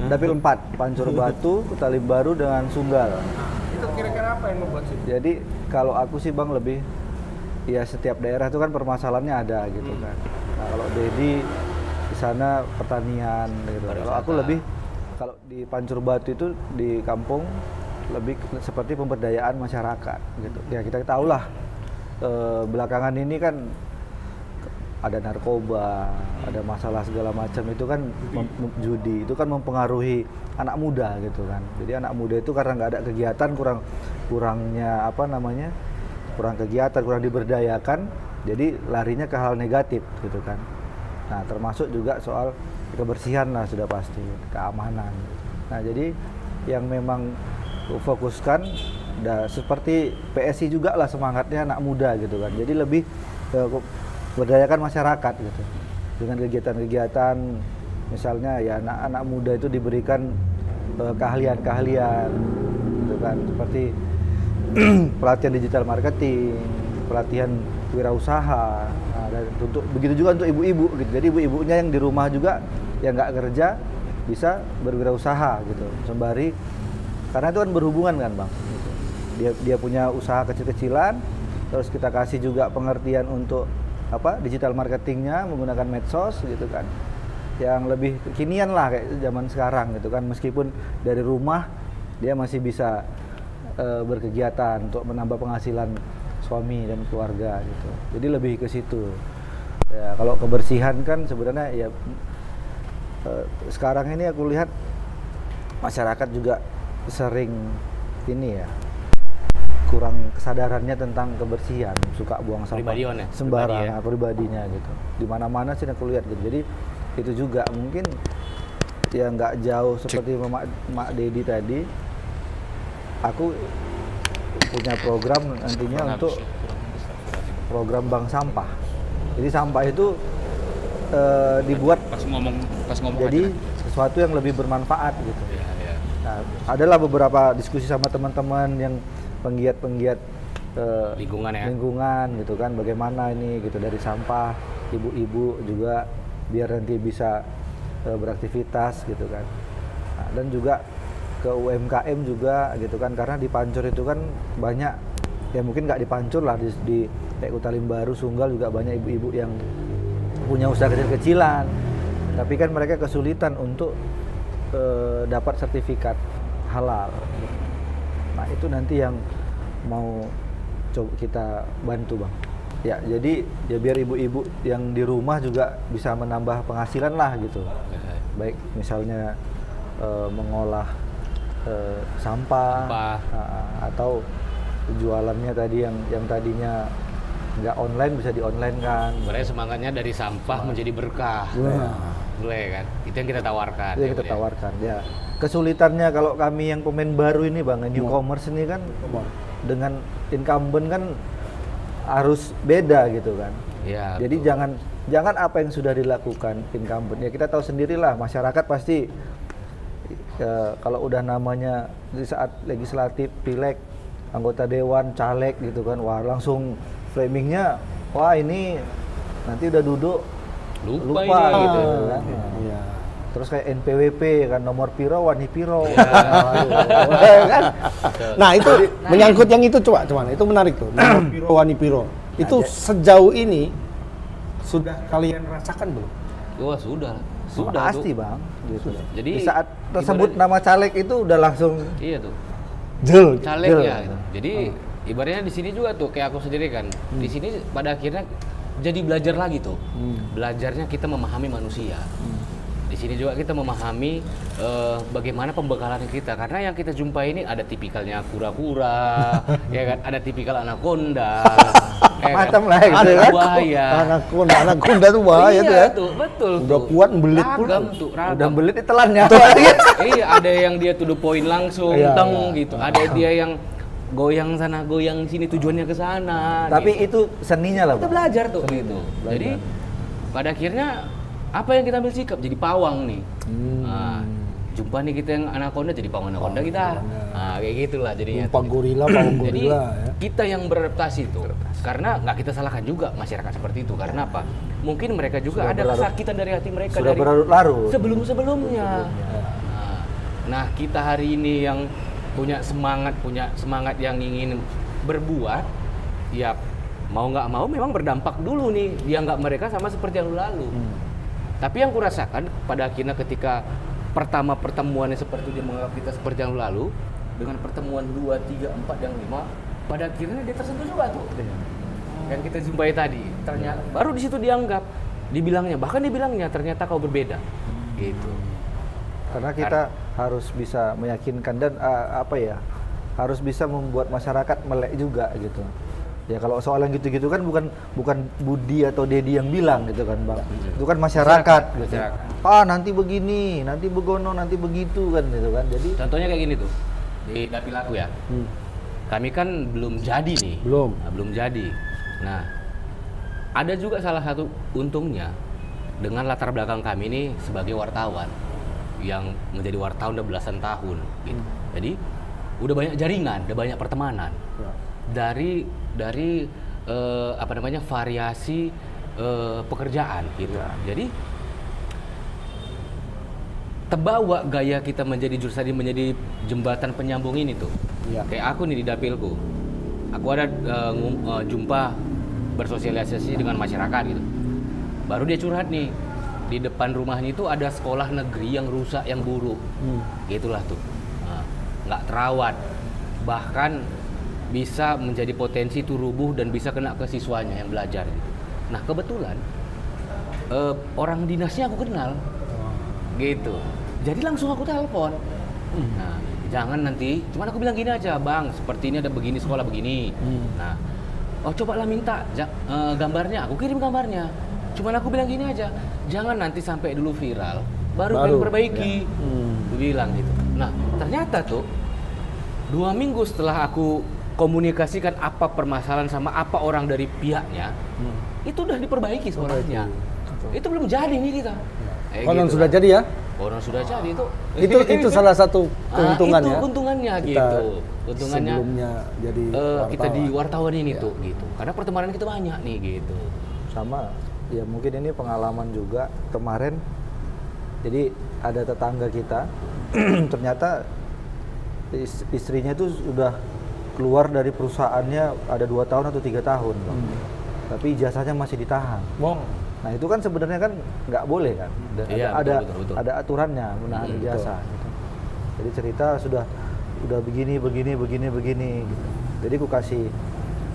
Dapil 4, Pancur Batu, Kutalim Baru dengan Sunggal. Itu kira-kira apa yang membuat sih? Jadi kalau aku sih Bang lebih ya setiap daerah itu kan permasalahannya ada gitu kan. Nah, kalau Dedi di sana pertanian gitu. Kalau aku lebih kalau di Pancur Batu itu di kampung lebih seperti pemberdayaan masyarakat gitu. Ya kita tahu lah belakangan ini kan ada narkoba, ada masalah segala macam itu kan judi itu kan mempengaruhi anak muda gitu kan. Jadi anak muda itu karena nggak ada kegiatan kurangnya apa namanya kurang kegiatan, kurang diberdayakan, jadi larinya ke hal negatif gitu kan. Nah termasuk juga soal kebersihan lah sudah pasti, keamanan. Nah, jadi yang memang fokuskan seperti PSI juga lah semangatnya anak muda gitu kan. Jadi lebih berdayakan masyarakat gitu. Dengan kegiatan-kegiatan misalnya ya anak-anak muda itu diberikan keahlian-keahlian gitu kan, seperti pelatihan digital marketing, pelatihan wirausaha. Nah, dan begitu juga untuk ibu-ibu gitu. Jadi ibu-ibunya yang di rumah juga yang nggak kerja bisa berwirausaha gitu sembari, karena itu kan berhubungan kan Bang gitu. Dia punya usaha kecil-kecilan, terus kita kasih juga pengertian untuk digital marketingnya menggunakan medsos gitu kan, yang lebih kekinian lah kayak zaman sekarang gitu kan, meskipun dari rumah dia masih bisa berkegiatan untuk menambah penghasilan suami dan keluarga gitu. Jadi lebih ke situ ya. Kalau kebersihan kan sebenarnya ya sekarang ini aku lihat masyarakat juga sering ini ya, kurang kesadarannya tentang kebersihan, suka buang sampah sembarangan, pribadinya gitu. Di mana-mana sih aku lihat gitu. Jadi itu juga mungkin ya nggak jauh seperti Mak Dedi tadi. Aku punya program nantinya untuk program bank sampah. Jadi sampah itu dibuat pas ngomong jadi sesuatu yang lebih bermanfaat gitu. Nah, adalah beberapa diskusi sama teman-teman yang penggiat lingkungan gitu kan, bagaimana ini gitu dari sampah, ibu-ibu juga biar nanti bisa beraktivitas gitu kan. Nah, dan juga ke UMKM juga gitu kan, karena di Pancur itu kan banyak ya, mungkin nggak di Pancur lah, di kayak Kutalim Baru, Sunggal juga banyak ibu-ibu yang punya usaha kecil-kecilan, tapi kan mereka kesulitan untuk dapat sertifikat halal. Nah itu nanti yang mau coba kita bantu Bang. Ya jadi ya biar ibu-ibu yang di rumah juga bisa menambah penghasilan lah gitu. Baik misalnya mengolah sampah. Atau jualannya tadi yang tadinya nggak online bisa di online kan. Sebenarnya semangatnya dari sampah menjadi berkah. Boleh kan? Itu yang kita tawarkan. Itu yang kita tawarkan ya. Kesulitannya kalau kami yang pemain baru ini Bang, newcomers ini kan dengan incumbent kan harus beda gitu kan. Ya, jadi betul. jangan apa yang sudah dilakukan incumbent. Ya kita tahu sendirilah, masyarakat pasti kalau udah namanya di saat legislatif, pileg, anggota dewan, caleg gitu kan, wah langsung framingnya, wah ini nanti udah duduk lupa ini, gitu kan. Iya. Terus kayak NPWP kan, nomor piro, wani piro. Kan? Nah itu menyangkut yang itu cuman itu menarik tuh, nomor piro, wani piro. Itu sejauh ini sudah kalian rasakan belum? Wah sudah Pasti tuh. Bang. Gitu. Jadi di saat tersebut nama caleg itu udah langsung. Iya tuh. Jel. Calegnya. Gitu. Jadi ibaratnya di sini juga tuh kayak aku sendiri kan. Di sini pada akhirnya jadi belajar lagi tuh. Belajarnya kita memahami manusia. Di sini juga kita memahami bagaimana pembekalan kita, karena yang kita jumpai ini ada tipikalnya kura-kura, ya kan, ada tipikal anaconda, macam lah gitu kan. Buaya. Anaconda tuh bahaya tuh ya. Tuh, betul. Udah kuat belit pun. Udah belit ditelannya. Iya, ada yang dia to the point langsung, gitu. Ada dia yang goyang sana, goyang sini, tujuannya ke sana. Tapi gitu. itu seninya lah, kita belajar tuh gitu. Jadi pada akhirnya apa yang kita ambil sikap jadi pawang nih. Nah, jumpa nih kita yang anaconda jadi pawang anaconda kita. Nah, kayak gitulah jadinya. Pawang gorila, pawang gorila. Jadi ya. kita yang beradaptasi tuh. Karena nggak kita salahkan juga masyarakat seperti itu. Karena apa? Mungkin mereka juga ada kesakitan dari hati mereka sudah dari berlarut-larut sebelum-sebelumnya. Nah, kita hari ini yang punya semangat yang ingin berbuat, ya mau nggak mau memang berdampak dulu nih, dianggap mereka sama seperti yang lalu. Tapi yang kurasakan pada akhirnya ketika pertama pertemuannya seperti dia menganggap kita seperti yang lalu, dengan pertemuan 2, 3, 4, yang 5, pada akhirnya dia tersentuh juga tuh. Yang kita jumpai tadi, ternyata baru di situ bahkan dibilangnya ternyata kau berbeda. Gitu. Karena kita harus bisa meyakinkan dan harus bisa membuat masyarakat melek juga gitu. Ya kalau soal yang gitu-gitu kan bukan Budi atau Dedi yang bilang gitu kan Bang. Itu kan masyarakat. Gitu. nanti begini, nanti begono, nanti begitu kan gitu kan. Jadi Contohnya kayak gini tuh di dapil aku ya. Kami kan belum jadi nih. Belum jadi. Nah, ada juga salah satu untungnya dengan latar belakang kami ini sebagai wartawan yang menjadi wartawan udah belasan tahun gitu. Jadi udah banyak jaringan, udah banyak pertemanan. Dari variasi pekerjaan gitu. Jadi terbawa gaya kita menjadi jurusan menjadi jembatan penyambung ini tuh. Kayak aku nih di dapilku, aku ada jumpa bersosialisasi dengan masyarakat gitu. Baru dia curhat nih, di depan rumahnya itu ada sekolah negeri yang rusak, yang buruk, gitulah tuh, nggak terawat, bahkan bisa menjadi potensi itu rubuh dan bisa kena ke siswanya yang belajar gitu. Nah kebetulan orang dinasnya aku kenal, gitu. Jadi langsung aku telepon. Nah, jangan nanti, cuman aku bilang gini aja, Bang, seperti ini ada begini, sekolah begini. Nah, cobalah minta gambarnya, aku kirim gambarnya. Cuman aku bilang gini aja, jangan nanti sampai dulu viral, baru kalian perbaiki. Aku bilang gitu. Nah, ternyata tuh 2 minggu setelah aku komunikasikan apa permasalahan sama apa orang dari pihaknya, itu udah diperbaiki sekolahnya. Itu belum jadi nih kita. Konon Gitu sudah kan. jadi ya? Konon sudah jadi Itu salah satu keuntungan itu ya. keuntungannya Kita gitu. Keuntungannya sebelumnya jadi kita di wartawan ini tuh gitu. Karena pertemanan kita banyak nih gitu. sama ya mungkin ini pengalaman juga kemarin. Jadi ada tetangga kita ternyata istrinya itu sudah keluar dari perusahaannya ada 2 tahun atau 3 tahun, Bang. Tapi ijazahnya masih ditahan. Nah itu kan sebenarnya kan nggak boleh kan, Iya, betul. ada aturannya menahan ijazah. Gitu. Jadi cerita sudah begini. Gitu. Jadi ku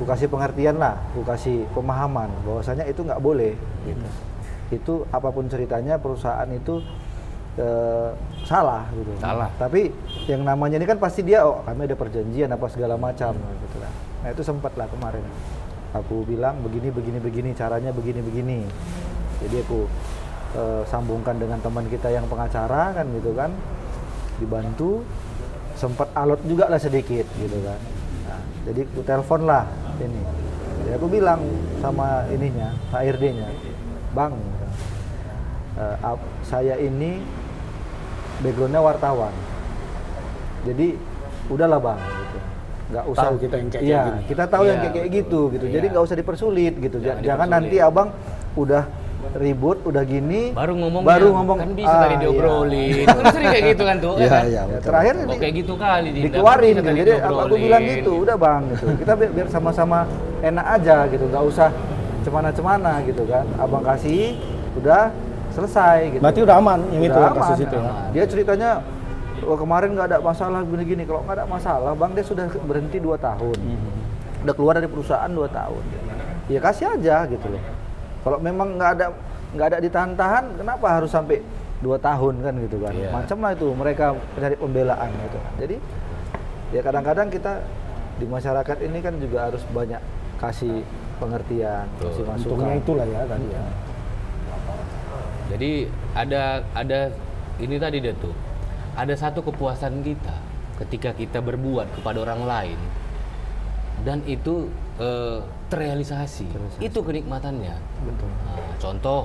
kasih pengertian lah, ku kasih pemahaman bahwasanya itu nggak boleh. Gitu. Itu apapun ceritanya perusahaan itu salah gitu. Salah. Tapi yang namanya ini kan pasti dia kami ada perjanjian apa segala macam gitu kan. Nah itu sempat lah kemarin. Aku bilang begini caranya begini. Jadi aku sambungkan dengan teman kita yang pengacara kan gitu kan, dibantu, sempat alot juga lah sedikit gitu kan. Nah, jadi aku telepon lah ini. Jadi aku bilang sama ininya HRD-nya, Bang, saya ini backgroundnya wartawan, jadi udahlah Bang gitu. Nggak usah Tahu kita yang kayak iya, gini. kita tahu yang Iya, kayak betul. gitu. Iya. Jadi nggak usah dipersulit gitu. Jangan Jangan nanti dipersulit. abang udah ribut, udah gini, Baru ngomong kan kan bisa tadi diobrolin. Kan sering kayak gitu kan tuh. Iya, kan? iya, Ya, betul. terakhir Kayak gitu kali dikeluarin bisa gitu. tadi Jadi aku diobrolin. bilang gitu, udah Bang gitu. Kita biar sama-sama enak aja gitu, nggak usah cemana-cemana gitu kan. Abang kasih, udah selesai gitu. Berarti udah aman yang itu Udah kasus aman. itu ya. Dia ceritanya kemarin nggak ada masalah gini-gini. Kalau nggak ada masalah, Bang dia sudah berhenti 2 tahun. Udah keluar dari perusahaan 2 tahun. Ya kasih aja gitu loh. Kalau memang nggak ada ditahan-tahan, kenapa harus sampai 2 tahun kan gitu kan? Iya. Macam lah itu mereka mencari pembelaan gitu. Jadi ya kadang-kadang kita di masyarakat ini kan juga harus banyak kasih pengertian, kasih masukan. Untungnya itulah ya tadi ya. Jadi ada ini tadi deh tuh. Ada satu kepuasan kita ketika kita berbuat kepada orang lain dan itu terrealisasi. Itu kenikmatannya. Betul. Nah, contoh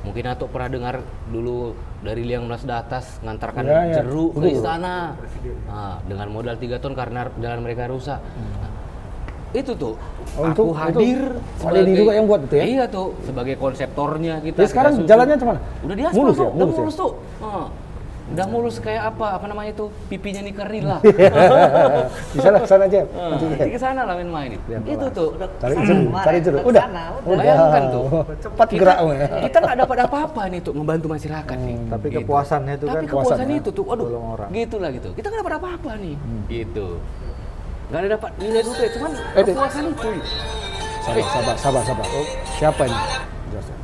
mungkin Atok pernah dengar dulu dari Liang Melas Datas ngantarkan Ya, ya. jeruk ke Betul. istana. Nah, dengan modal 3 ton karena jalan mereka rusak. Nah, itu tuh aku hadir ada ini juga yang buat itu ya? Iya tuh sebagai konseptornya kita. Jadi sekarang kita susun. jalannya gimana? Udah di aspal Mulus tuh, ya? udah Mulus ya? mulus tuh. Udah mulus kayak apa namanya itu pipinya nih kering lah. Di sana kesana aja. Nanti ke sana lah main-main itu. Itu tuh udah Cari kesana. jeruk, cari jeruk. Udah. Bayangkan tuh. Cepat gerak. Kita nggak dapat apa-apa nih tuh membantu masyarakat nih. Tapi Gitu. kepuasannya itu kan Tapi kepuasan ya. itu tuh, aduh, Tolong orang. gitu lah gitu. Kita nggak dapat apa-apa nih, gitu. Nggak ada dapat nilai duit, cuman Itu. kepuasan itu. Sabar. Oh, siapa ini? Jelaskan.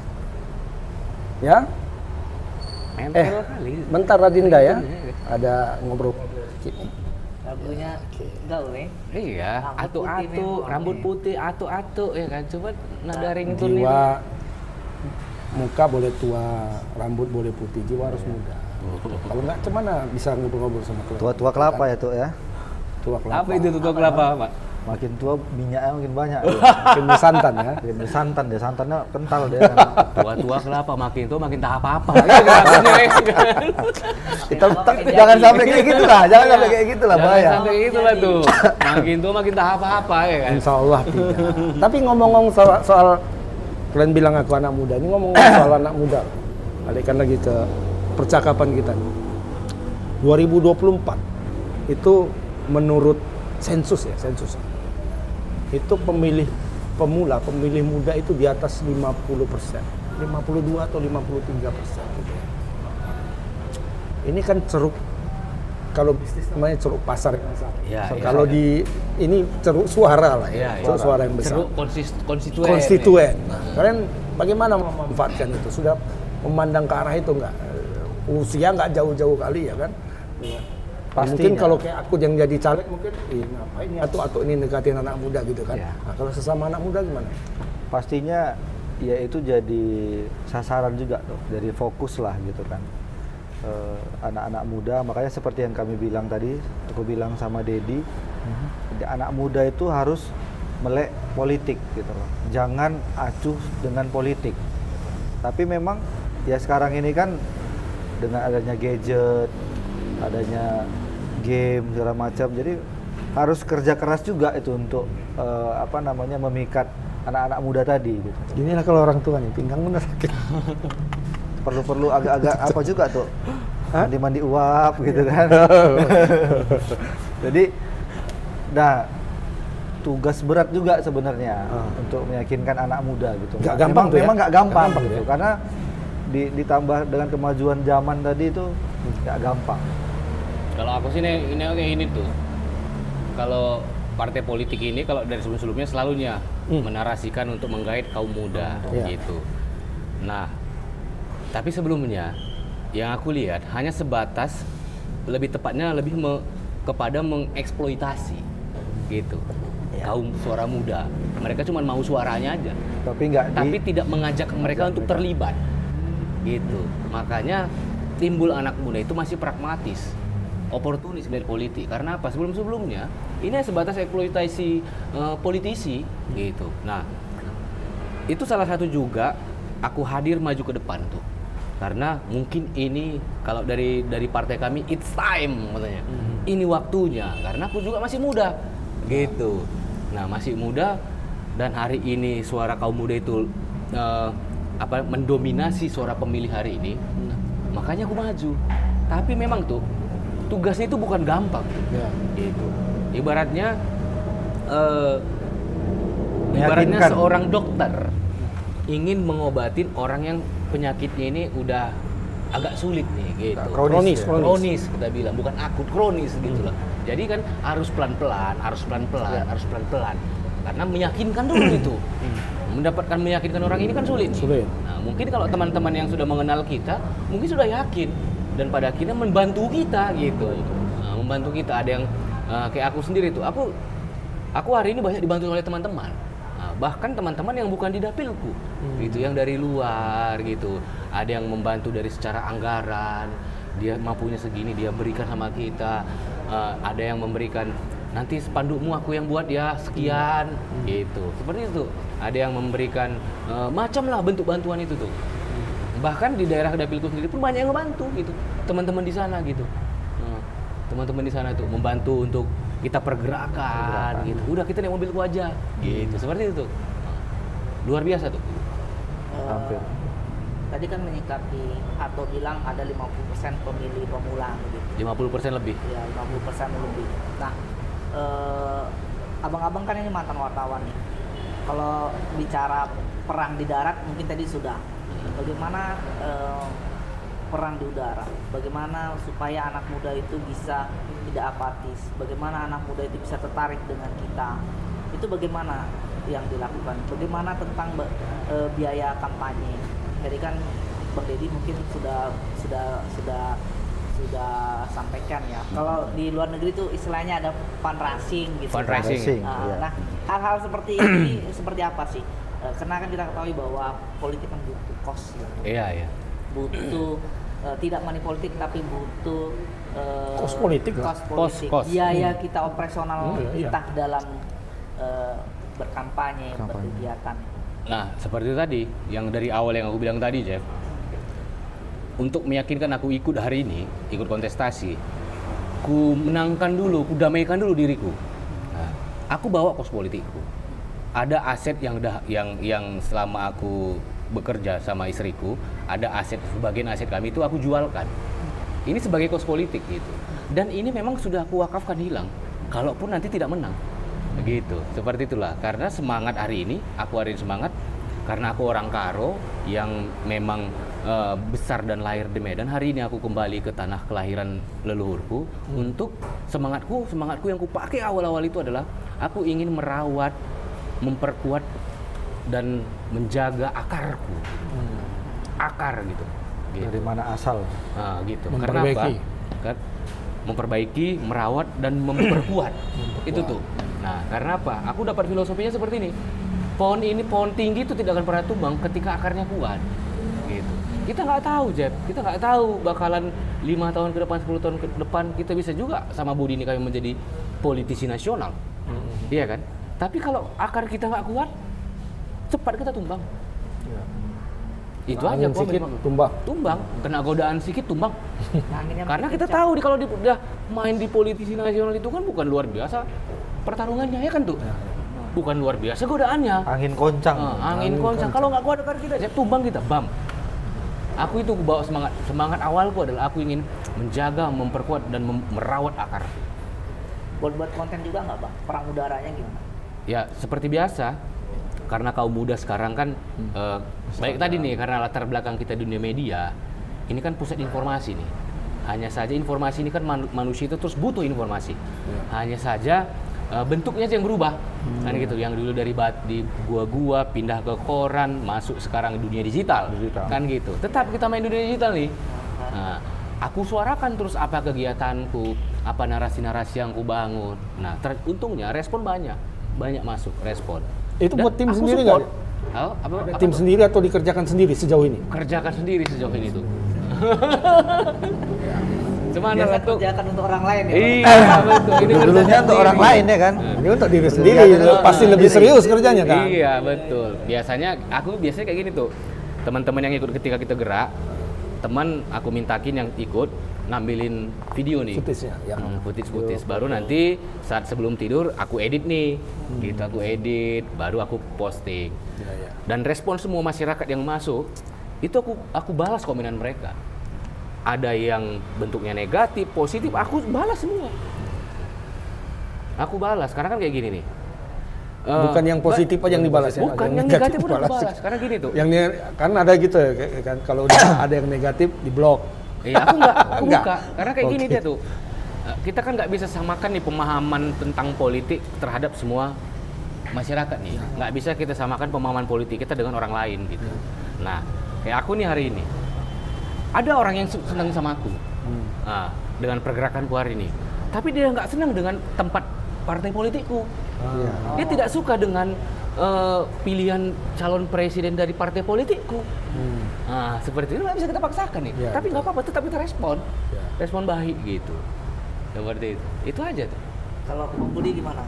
Ya? Nempel kali. Bentar Radinda ya. Ada ngobrol. Lagunya gaul ya. Iya, Rambut putih atu-atu, memang. rambut putih, atu-atu ya kan. Coba nada ringtone itu. Jiwa muka boleh tua, rambut boleh putih, jiwa harus muda. Kalau nggak, cemana bisa ngobrol-ngobrol sama klien? Tua-tua kelapa ya tuh ya. Tua kelapa. Apa itu tua kelapa, Pak? Makin tua minyaknya makin banyak. Makin santan ya. Makin santan dia, santannya kental dia kan. Tua-tua kelapa, makin tua makin tak apa-apa. Jangan sampai kayak gitulah, jangan sampai kayak gitulah bahaya. Jangan sampai kayak gitulah tuh. Makin tua makin tak apa-apa ya kan. Insya Allah tidak. Tapi ngomong-ngomong soal kalian bilang aku anak muda, ini ngomong-ngomong soal anak muda. Balikkan lagi ke percakapan kita. 2024 itu menurut sensus itu pemilih pemula, pemilih muda itu di atas 50%, 52 atau 53% gitu ya. Ini kan ceruk, kalau bisnis namanya ceruk pasar yang besar. Ya, Kalau di ini ceruk suara lah ya, ceruk suara yang besar. Ceruk konstituen. Konstituen. Nah, kalian bagaimana memanfaatkan itu? Sudah memandang ke arah itu enggak? Usia nggak jauh-jauh kali ya kan? Mungkin kalau kayak aku yang jadi caleg mungkin ngapain ya atau ini nekatin anak muda gitu kan. Ya. Nah, kalau sesama anak muda gimana? Pastinya ya itu jadi sasaran juga tuh, jadi fokus lah gitu kan. Anak-anak muda, makanya seperti yang kami bilang tadi, aku bilang sama Dedi, anak muda itu harus melek politik gitu loh. Jangan acuh dengan politik. Tapi memang ya sekarang ini kan dengan adanya gadget, adanya game segala macam, jadi harus kerja keras juga itu untuk memikat anak-anak muda tadi gitu. Inilah kalau orang tua nih, pinggang bener sakit. Perlu agak-agak apa juga tuh, mandi uap gitu kan. Jadi tugas berat juga sebenarnya untuk meyakinkan anak muda gitu. Nggak gampang tuh ya? Memang nggak gampang Nggak gitu, gampang ya? karena ditambah dengan kemajuan zaman tadi itu nggak gampang. Kalau aku sih ini tuh. Kalau partai politik ini kalau dari sebelum-sebelumnya selalunya menarasikan untuk menggait kaum muda gitu. Nah, tapi sebelumnya yang aku lihat hanya sebatas, lebih tepatnya kepada mengeksploitasi gitu. Kaum suara muda. Mereka cuma mau suaranya aja. Tapi tidak mengajak mereka untuk terlibat. Gitu. Makanya timbul anak muda itu masih pragmatis, oportunis dari politik. Karena apa? Sebelum-sebelumnya ini sebatas eksploitasi politisi gitu. Nah, itu salah satu juga aku hadir maju ke depan tuh. Karena mungkin ini kalau dari partai kami it's time katanya. Ini waktunya karena aku juga masih muda. Gitu. Nah, masih muda dan hari ini suara kaum muda itu mendominasi suara pemilih hari ini. Makanya aku maju. Tapi memang tuh tugasnya itu bukan gampang. Gitu. Ibaratnya seorang dokter ingin mengobatin orang yang penyakitnya ini udah agak sulit nih gitu. Kronis kita bilang, bukan akut, kronis gitu loh. Jadi kan harus pelan-pelan. Karena meyakinkan dulu itu. Mendapatkan meyakinkan orang ini kan sulit. Nah, mungkin kalau teman-teman yang sudah mengenal kita, mungkin sudah yakin dan pada akhirnya membantu kita gitu. Nah, membantu kita. Ada yang kayak aku sendiri tuh. Aku hari ini banyak dibantu oleh teman-teman. Nah, bahkan teman-teman yang bukan di dapilku, gitu, yang dari luar gitu. Ada yang membantu dari secara anggaran. Dia mampunya segini, dia berikan sama kita. Ada yang memberikan, nanti spandukmu aku yang buat ya sekian, gitu. Seperti itu. Ada yang memberikan macam lah bentuk bantuan itu tuh. Bahkan di daerah dapilku sendiri pun banyak yang ngebantu gitu. Teman-teman di sana gitu. Teman-teman di sana tuh membantu untuk kita pergerakan gitu. Udah kita naik mobilku aja gitu. Seperti itu. Luar biasa tuh. Hampir. Tadi kan menyikapi atau bilang ada 50% pemilih pemula gitu. 50% lebih. Ya, 50% lebih. Nah, abang-abang kan ini mantan wartawan nih. Kalau bicara perang di darat mungkin tadi sudah. Bagaimana perang di udara? Bagaimana supaya anak muda itu bisa tidak apatis? Bagaimana anak muda itu bisa tertarik dengan kita? Itu bagaimana yang dilakukan? Bagaimana tentang biaya kampanye? Jadi kan Bang Dedi mungkin sudah sampaikan ya. Kalau di luar negeri itu istilahnya ada fundraising gitu. Fundraising. Nah, hal-hal seperti ini seperti apa sih karena kan kita ketahui bahwa politik kan butuh cost ya. Iya. Butuh tidak money politik tapi butuh Cost politik lah. cost politik. Cost. Biaya kita operasional Iya. kita dalam berkampanye, berkegiatan. Nah, seperti itu tadi, yang dari awal yang aku bilang tadi, Jeff. Untuk meyakinkan aku ikut hari ini, ikut kontestasi, ku menangkan dulu, ku damaikan dulu diriku. Nah, aku bawa kos politikku. Ada aset yang selama aku bekerja sama istriku, ada aset, sebagian aset kami itu aku jualkan. Ini sebagai kos politik gitu. Dan ini memang sudah aku wakafkan hilang, kalaupun nanti tidak menang. Begitu, seperti itulah. Karena semangat hari ini, aku hari ini semangat karena aku orang Karo yang memang besar dan lahir di Medan. Hari ini aku kembali ke tanah kelahiran leluhurku untuk semangatku yang kupakai awal-awal itu adalah aku ingin merawat, memperkuat dan menjaga akarku. Akar gitu. Dari mana asal? Nah, gitu. Memperbaiki. Karena apa? Memperbaiki, merawat dan memperkuat. Itu tuh. Nah, karena apa? Aku dapat filosofinya seperti ini. Pohon tinggi itu tidak akan pernah tumbang ketika akarnya kuat. Gitu. Kita nggak tahu, Jeb. Kita nggak tahu bakalan 5 tahun ke depan, 10 tahun ke depan kita bisa juga sama Budi ini kami menjadi politisi nasional. Iya kan? Tapi kalau akar kita nggak kuat, cepat kita tumbang. Itu aja kok sedikit tumbang. kena godaan sedikit tumbang. Anginnya Karena makin kita kencang. tahu kalau udah main di politisi nasional itu kan bukan luar biasa pertarungannya ya kan tuh. Bukan luar biasa godaannya. Angin koncang. Angin koncang. Kalau nggak kuat akar kita, tumbang kita, bam. Aku itu bawa semangat awalku adalah aku ingin menjaga, memperkuat dan merawat akar. Buat konten juga nggak Bang? Perang udaranya gimana? Ya seperti biasa, karena kaum muda sekarang kan baik tadi nih karena latar belakang kita dunia media, ini kan pusat informasi nih. Hanya saja informasi ini kan manusia itu terus butuh informasi. Hanya saja bentuknya aja yang berubah, kan gitu. Yang dulu dari di gua-gua pindah ke koran, masuk sekarang dunia digital, kan gitu. Tetap kita main dunia digital nih. Nah, aku suarakan terus apa kegiatanku, apa narasi-narasi yang ku bangun. Nah, untungnya respon banyak masuk respon. Itu Dan buat tim aku sendiri support. nggak? Apa Tim tuh? sendiri atau dikerjakan sendiri sejauh ini? Kerjakan sendiri sejauh ini tuh. Cuman Biasa waktu kerjakan untuk orang lain ya Bang? iya betul. Ini Dulunya kerja untuk orang sendiri. lain ya kan? Ini untuk diri sendiri, Kerjakan pasti untuk lebih diri. serius kerjanya kan? Iya betul. Biasanya aku kayak gini tuh. Teman-teman yang ikut ketika kita gerak, teman aku mintakin yang ikut ngambilin video nih. Footage-nya, ya. Footage. Baru nanti saat sebelum tidur aku edit nih. Gitu aku edit, baru aku posting. Ya. Dan respon semua masyarakat yang masuk itu aku balas komenan mereka. Ada yang bentuknya negatif, positif, aku balas semua. Aku balas, karena kan kayak gini nih. Bukan yang positif aja yang dibalas ya? Bukan, yang negatif udah aku balas. Karena gini tuh. Kan ada gitu ya, kan kalau ada yang negatif diblok. Iya, aku enggak. Enggak. Karena kayak gini Oke. dia tuh. Kita kan nggak bisa samakan nih pemahaman tentang politik terhadap semua masyarakat nih. Nggak bisa kita samakan pemahaman politik kita dengan orang lain gitu. Nah, kayak aku nih hari ini. Ada orang yang senang sama aku. Nah, dengan pergerakanku hari ini. Tapi dia nggak senang dengan tempat partai politikku. Dia tidak suka dengan pilihan calon presiden dari partai politikku. Nah, seperti itu nggak bisa kita paksakan nih. Ya, Tapi nggak apa-apa, tetap kita respon. Ya. Respon baik gitu. Seperti itu. Itu aja tuh. Kalau Bang Budi gimana?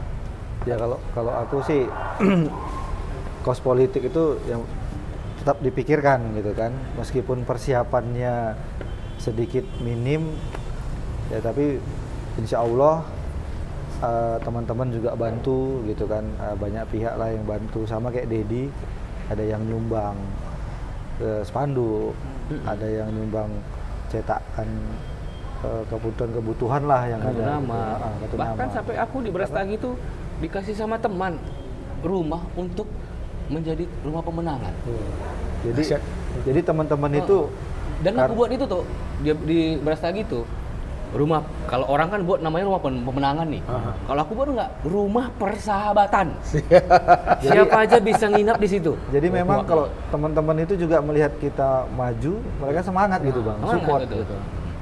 Ya kalau aku sih kos politik itu yang tetap dipikirkan gitu kan, meskipun persiapannya sedikit minim ya, tapi insya Allah teman-teman juga bantu gitu kan, banyak pihak lah yang bantu, sama kayak Dedi, ada yang nyumbang spanduk, ada yang nyumbang cetakan kebutuhan lah yang Kartu ada nama. kartu Bahkan nama. sampai aku di Brastagi itu dikasih sama teman rumah untuk menjadi rumah pemenangan. Jadi teman-teman itu Dan aku buat itu tuh di Brastagi itu rumah, kalau orang kan buat namanya rumah pemenangan nih. Kalau aku buat enggak, rumah persahabatan. Siapa aja bisa nginap di situ. Jadi memang kalau teman-teman itu juga melihat kita maju, mereka semangat gitu Bang, Semangat, support betul. gitu.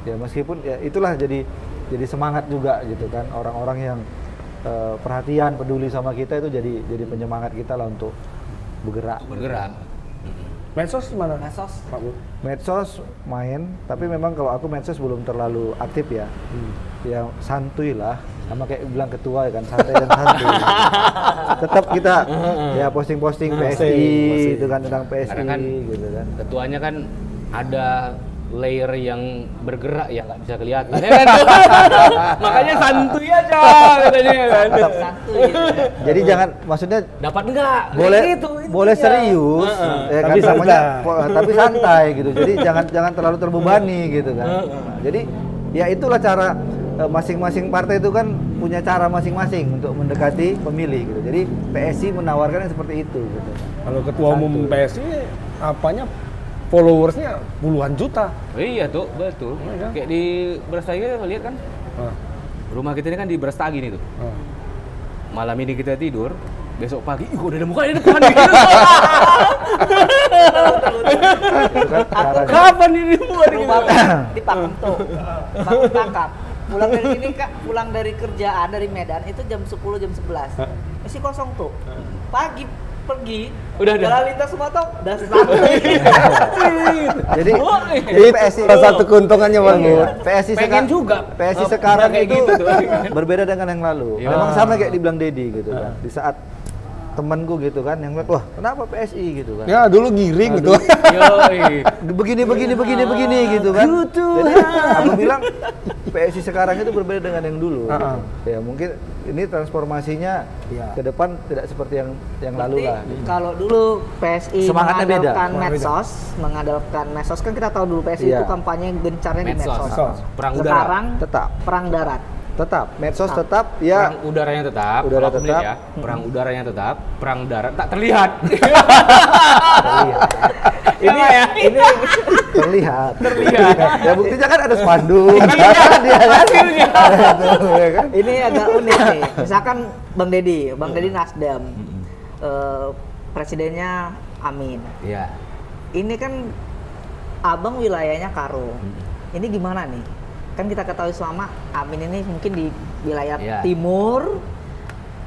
Ya meskipun ya itulah jadi semangat juga gitu kan, orang-orang yang perhatian, peduli sama kita itu jadi penyemangat kita lah untuk bergerak. Medsos gimana? Medsos. Pak Bu? Medsos main, tapi memang kalau aku medsos belum terlalu aktif ya. Ya santuy lah, sama kayak bilang ketua ya kan, santai dan santuy. Tetap kita ya posting-posting PSI Masih. itu kan, tentang PSI Karena kan gitu kan. Ketuanya kan ada layer yang bergerak yang nggak bisa kelihatan ya kan? Makanya santuy aja katanya kan. Santuy gitu. Jadi jangan, maksudnya Dapat enggak? boleh Gitu, boleh intinya. serius ya Tapi kan, namanya santai. tapi santai gitu. Jadi jangan terlalu terbebani gitu kan. Nah, jadi ya itulah cara masing-masing partai itu kan punya cara masing-masing untuk mendekati pemilih gitu. Jadi PSI menawarkan yang seperti itu gitu. Kalau ketua umum PSI apanya followersnya puluhan juta. Iya tuh, betul. Iya kan? Kayak di Brastagi lihat kan, Ah, rumah kita ini kan di Brastagi nih tuh. ah. Malam ini kita tidur, besok pagi, udah ada mukanya di depan gitu. Itu kan caranya. Kapan ini buat gitu? Rumah di Pakem tuh. Pakem tangkap. Pulang dari sini Kak, pulang dari kerjaan dari Medan itu jam 10 jam 11. Masih kosong tuh. Pagi pergi, Udah ada. jalan lintas semua tuh udah santai. Jadi Itu PSI salah satu keuntungannya Bang Bu. PSI Pengen juga. PSI Oh, sekarang kayak itu gitu tuh. berbeda dengan yang lalu. Iya. Memang sama kayak dibilang Dedi gitu kan. Di saat temanku gitu kan yang lihat, wah kenapa PSI gitu kan. Ya dulu giring gitu. Yoi. Begini gitu kan. Jadi aku bilang PSI sekarang itu berbeda dengan yang dulu. Ah, ah. Ya mungkin ini transformasinya Iya. ke depan tidak seperti yang lalu Berarti lah. kalau dulu PSI Semangatnya beda. mengandalkan medsos kan kita tahu dulu PSI Iya. itu kampanye gencarnya di Medsos. medsos. Perang udara. Sekarang Tetap, perang darat. medsos tetap ya. Perang udaranya tetap, Udara kalau aku melihat tetap. ya, perang udaranya tetap, perang darat tak terlihat. Ini Ya, ini terlihat. Terlihat. Ya buktinya kan ada spanduk. Iya, dia kan. hasilnya. Tuh, ya kan. Ini agak unik nih. Misalkan Bang Dedi Nasdem, presidennya Amin. Iya. Ini kan abang wilayahnya Karo. Ini gimana nih? Kan kita ketahui selama Amin ini mungkin di wilayah Iya. timur,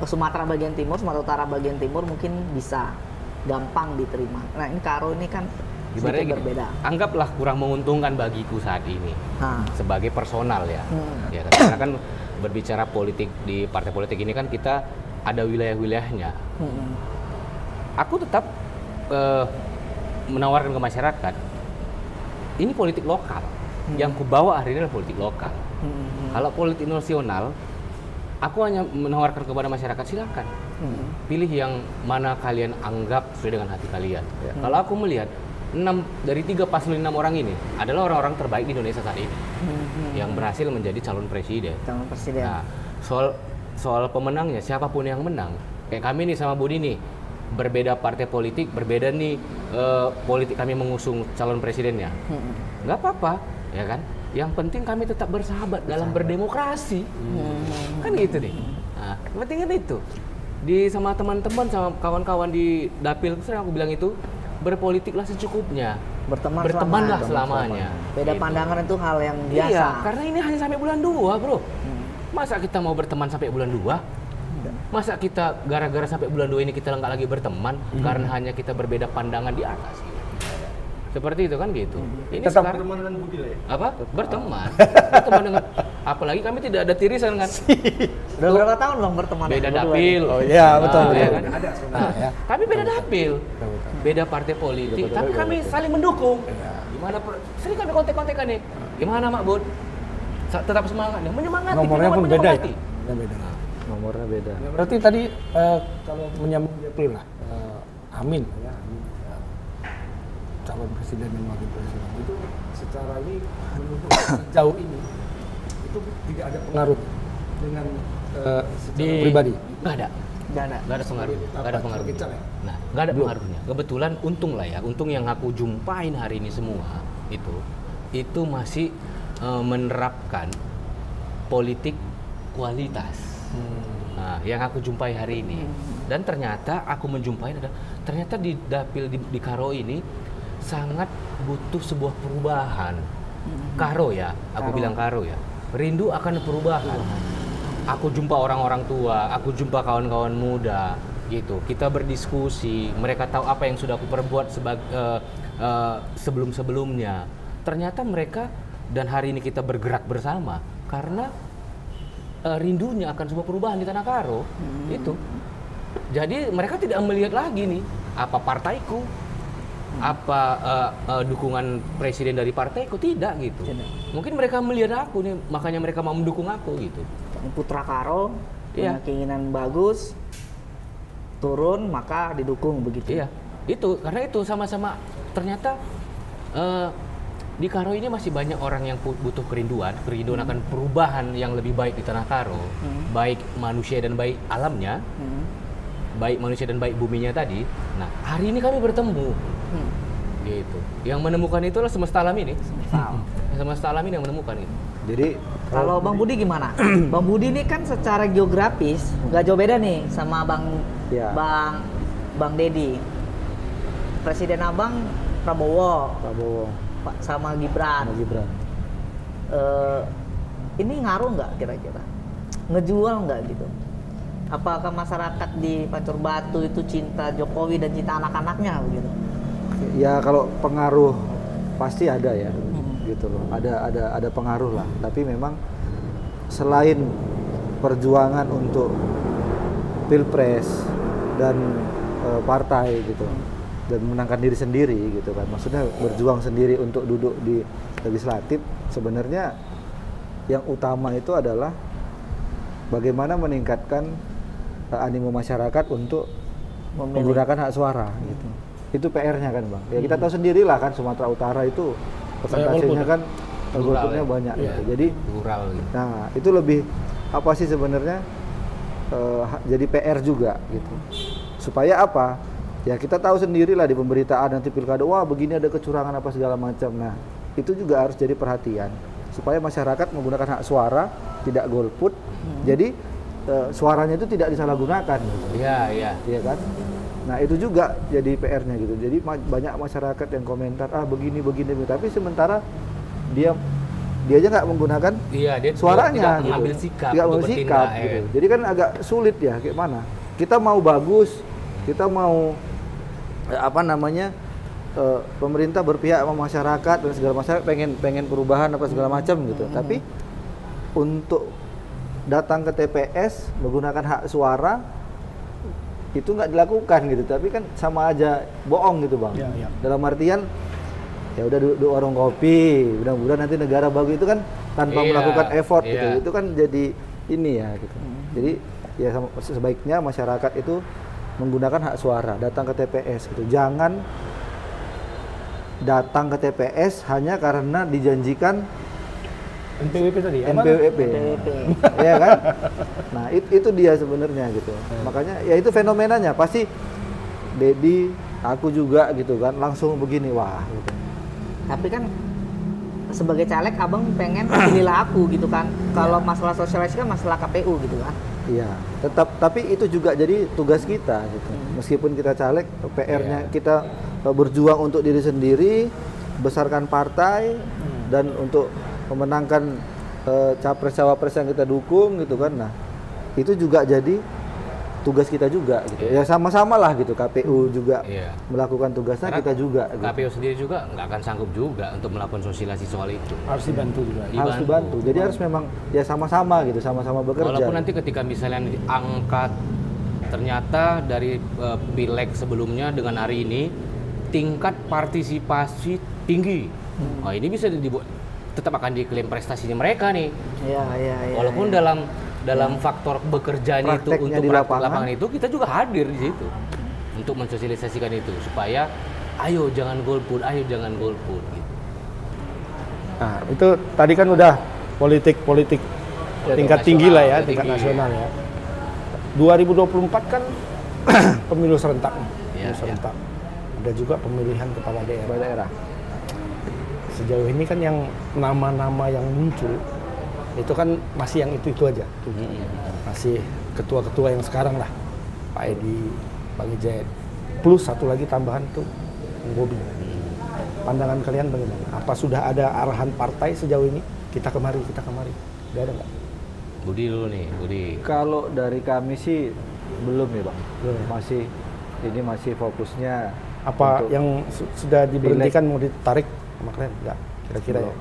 Sumatera bagian timur, Sumatera Utara bagian timur mungkin bisa gampang diterima. Nah ini Karo ini kan Ibaratnya sedikit gini, berbeda. anggaplah kurang menguntungkan bagiku saat ini Nah, sebagai personal ya. Hmm. Ya kan, karena kan berbicara politik di partai politik ini kan kita ada wilayah-wilayahnya. mm-mm. Aku tetap menawarkan ke masyarakat, ini politik lokal. Yang kubawa hari ini adalah politik lokal. Mm-mm. Kalau politik nasional, aku hanya menawarkan kepada masyarakat, silakan Mm-mm. pilih yang mana kalian anggap sesuai dengan hati kalian. Ya. Kalau aku melihat 6 dari 3 paslon 6 orang ini adalah orang-orang terbaik di Indonesia saat ini Mm-mm. yang berhasil menjadi calon presiden. Calon presiden. Nah, soal pemenangnya, siapapun yang menang, kayak kami nih sama Budi nih, berbeda partai politik, berbeda nih politik kami mengusung calon presidennya, Mm-mm. nggak apa-apa, ya kan? Yang penting kami tetap bersahabat dalam berdemokrasi, kan gitu nih. Nah, yang penting kan itu. Sama teman-teman, sama kawan-kawan di dapil, sering aku bilang itu, berpolitiklah secukupnya, bertemanlah selamanya. Beda Gitu. pandangan itu hal yang biasa. Iya, karena ini hanya sampai bulan 2, bro. Masa kita mau berteman sampai bulan 2? Masa kita gara-gara sampai bulan 2 ini kita nggak lagi berteman karena hanya kita berbeda pandangan di atas? Gitu. Seperti itu kan gitu. Ini Tetap sekarang Berteman dengan Budi lah ya. apa? Berteman. Berteman dengan apalagi kami tidak ada tirisan kan. Udah berapa tahun Bang berteman? Beda berdua dapil. nih? Oh iya, betul, Nah, betul. ya kan? Ada Nah, tapi beda dapil. Beda partai politik, tapi kami saling mendukung. Gimana sering kami kontek-kontekan nih. Gimana Mak Bud? Tetap semangat nih, menyemangati. Nomornya kita pun beda ya. menyemangati. Beda. Nomornya beda. Ya, berarti tadi kalau menyambung April lah, Amin ya, Amin, calon presiden dan wakil presiden itu secara ini menurut sejauh ini itu tidak ada pengaruh dengan secara pribadi. Nggak ada. Nggak ada. Nggak ada pengaruh. Nggak ada pengaruhnya. Kecil ya? Nah, nggak ada pengaruhnya. Kebetulan untung lah ya, untung yang aku jumpain hari ini semua itu masih menerapkan politik kualitas. Nah, yang aku jumpai hari ini, dan ternyata aku menjumpai ternyata di dapil di Karo ini sangat butuh sebuah perubahan. Karo ya, aku bilang Karo ya, rindu akan perubahan. Aku jumpa orang-orang tua, aku jumpa kawan-kawan muda, gitu. Kita berdiskusi, mereka tahu apa yang sudah aku perbuat sebelum-sebelumnya. Ternyata mereka, dan hari ini kita bergerak bersama karena rindunya akan sebuah perubahan di Tanah Karo. Itu. Jadi mereka tidak melihat lagi nih apa partaiku, apa dukungan presiden dari partaiku, tidak gitu. Mungkin mereka melihat aku nih, makanya mereka mau mendukung aku gitu. Putra Karo punya keinginan bagus, turun maka didukung begitu. Iya, itu karena itu sama-sama ternyata di Karo ini masih banyak orang yang butuh kerinduan akan perubahan yang lebih baik di Tanah Karo, baik manusia dan baik alamnya, baik manusia dan baik buminya tadi. Nah, hari ini kami bertemu, gitu. Yang menemukan itulah semesta alam ini. Semesta alam ini yang menemukan itu. Jadi Kalau Bang Budi gimana? Bang Budi ini kan secara geografis nggak jauh beda nih sama Ya. Bang Dedi. Presiden Abang Prabowo Pak sama Gibran. Ini ngaruh nggak kira-kira? Ngejual nggak gitu? Apakah masyarakat di Pancur Batu itu cinta Jokowi dan cinta anak-anaknya begitu? ya kalau pengaruh pasti ada ya, gitu loh. Ada pengaruh lah. Tapi memang selain perjuangan untuk pilpres dan partai gitu, dan menangkan diri sendiri gitu kan, maksudnya berjuang sendiri untuk duduk di legislatif, sebenarnya yang utama itu adalah bagaimana meningkatkan animo masyarakat untuk menggunakan hak suara gitu. Itu PR-nya kan Bang. Ya kita tahu sendirilah kan, Sumatera Utara itu persentasenya kan golputnya banyak gitu. Jadi rural gitu. Nah, itu lebih apa sih sebenarnya jadi PR juga gitu. Supaya apa? Ya kita tahu sendirilah di pemberitaan nanti pilkada, wah begini ada kecurangan apa segala macam. Nah, itu juga harus jadi perhatian supaya masyarakat menggunakan hak suara, tidak golput. Jadi suaranya itu tidak disalahgunakan. Iya. Iya kan? Nah, itu juga jadi PR-nya gitu. Jadi banyak masyarakat yang komentar, begini, tapi sementara dia aja nggak menggunakan suaranya, tidak mengambil sikap, tidak mengambil sikap gitu. Jadi kan agak sulit ya, kayak mana? Kita mau bagus, kita mau pemerintah berpihak sama masyarakat dan segala masyarakat pengen perubahan apa segala macam gitu. Tapi untuk datang ke TPS menggunakan hak suara itu nggak dilakukan gitu. Tapi kan sama aja bohong gitu Bang. Ya. Dalam artian ya udah duduk warung kopi, mudah-mudahan nanti negara bagus, itu kan tanpa melakukan effort gitu. Itu kan jadi ini ya gitu. Jadi ya sebaiknya masyarakat itu menggunakan hak suara, datang ke TPS gitu. Jangan datang ke TPS hanya karena dijanjikan NPWP tadi ya? NPWP. Ya kan? Nah, itu dia sebenarnya gitu. Makanya ya itu fenomenanya, pasti Dedi, aku juga gitu kan, langsung begini, wah gitu. Tapi kan sebagai caleg abang pengen pilihlah aku gitu kan. Kalau masalah sosialisasi kan masalah KPU gitu kan. Iya, tapi itu juga jadi tugas kita gitu. Meskipun kita caleg, PR-nya kita berjuang untuk diri sendiri, besarkan partai dan untuk memenangkan capres-cawapres yang kita dukung gitu kan. Nah, itu juga jadi tugas kita juga gitu. Ya sama-sama lah gitu. KPU juga melakukan tugasnya, karena kita juga gitu. KPU sendiri juga nggak akan sanggup juga untuk melakukan sosialisasi soal itu. Harus dibantu juga. Harus dibantu. Jadi harus memang ya sama-sama gitu, sama-sama bekerja. Walaupun nanti ketika misalnya diangkat, ternyata dari pileg sebelumnya dengan hari ini tingkat partisipasi tinggi. Oh, ini bisa dibuat, tetap akan diklaim prestasinya mereka nih. Iya. Walaupun dalam faktor bekerjanya itu untuk di lapangan itu kita juga hadir di situ untuk mensosialisasikan itu supaya ayo jangan golput gitu. Nah, itu tadi kan udah politik tingkat tinggi lah ya, tingkat nasional ya. 2024 kan pemilu serentak. Serentak. Ada juga pemilihan kepala daerah. Sejauh ini kan yang nama-nama yang muncul itu kan masih yang itu aja. Masih ketua-ketua yang sekarang lah. Pak Edi, Bang Ijed. Plus satu lagi tambahan tuh Bang Bobi. Pandangan kalian bagaimana? Apa sudah ada arahan partai sejauh ini? Kita kemari. Udah ada nggak? Budi dulu nih, Budi. Kalau dari kami sih Belum ya Bang. Belum ya? Masih fokusnya Apa untuk yang sudah diberhentikan mau ditarik sama kalian? Enggak, kira-kira ya.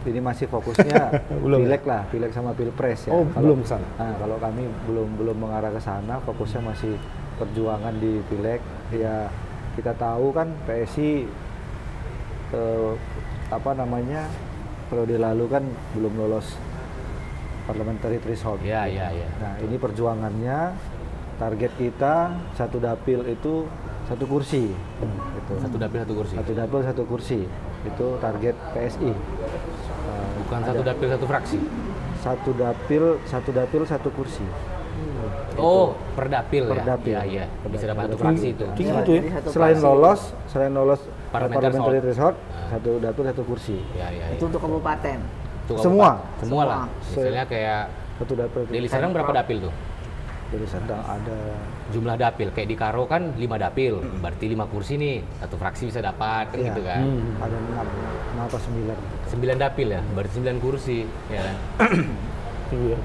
ini masih fokusnya Belum. Pileg sama pilpres ya. Oh, Kalau- belum ke sana. Nah, kalau kami belum mengarah ke sana, fokusnya masih perjuangan di pileg. Ya kita tahu kan PSI periode lalu kan belum lolos parliamentary threshold. Ya. Nah ini perjuangannya, target kita satu dapil itu satu kursi. Gitu. Satu dapil satu kursi. Satu dapil satu kursi itu target PSI. Bukan satu dapil satu fraksi. Satu dapil satu kursi. Oh, per dapil Per ya. dapil. Iya. Bisa dapat satu Per fraksi itu. Tinggi itu ya. Jadi satu Selain fraksi. lolos Parliamentary parliamentary threshold, satu dapil satu kursi. Ya. Itu untuk kabupaten. Tuh, Semua. Semua lah. Misalnya kayak Satu dapil. Deli Serdang berapa dapil tuh? Deli Serdang ada Jumlah dapil. Kayak di Karo kan 5 dapil. Berarti 5 kursi nih. Satu fraksi bisa dapat kan Iya. gitu kan. ada 6 atau 9. 9 dapil ya. Berarti 9 kursi, ya kan? Iya.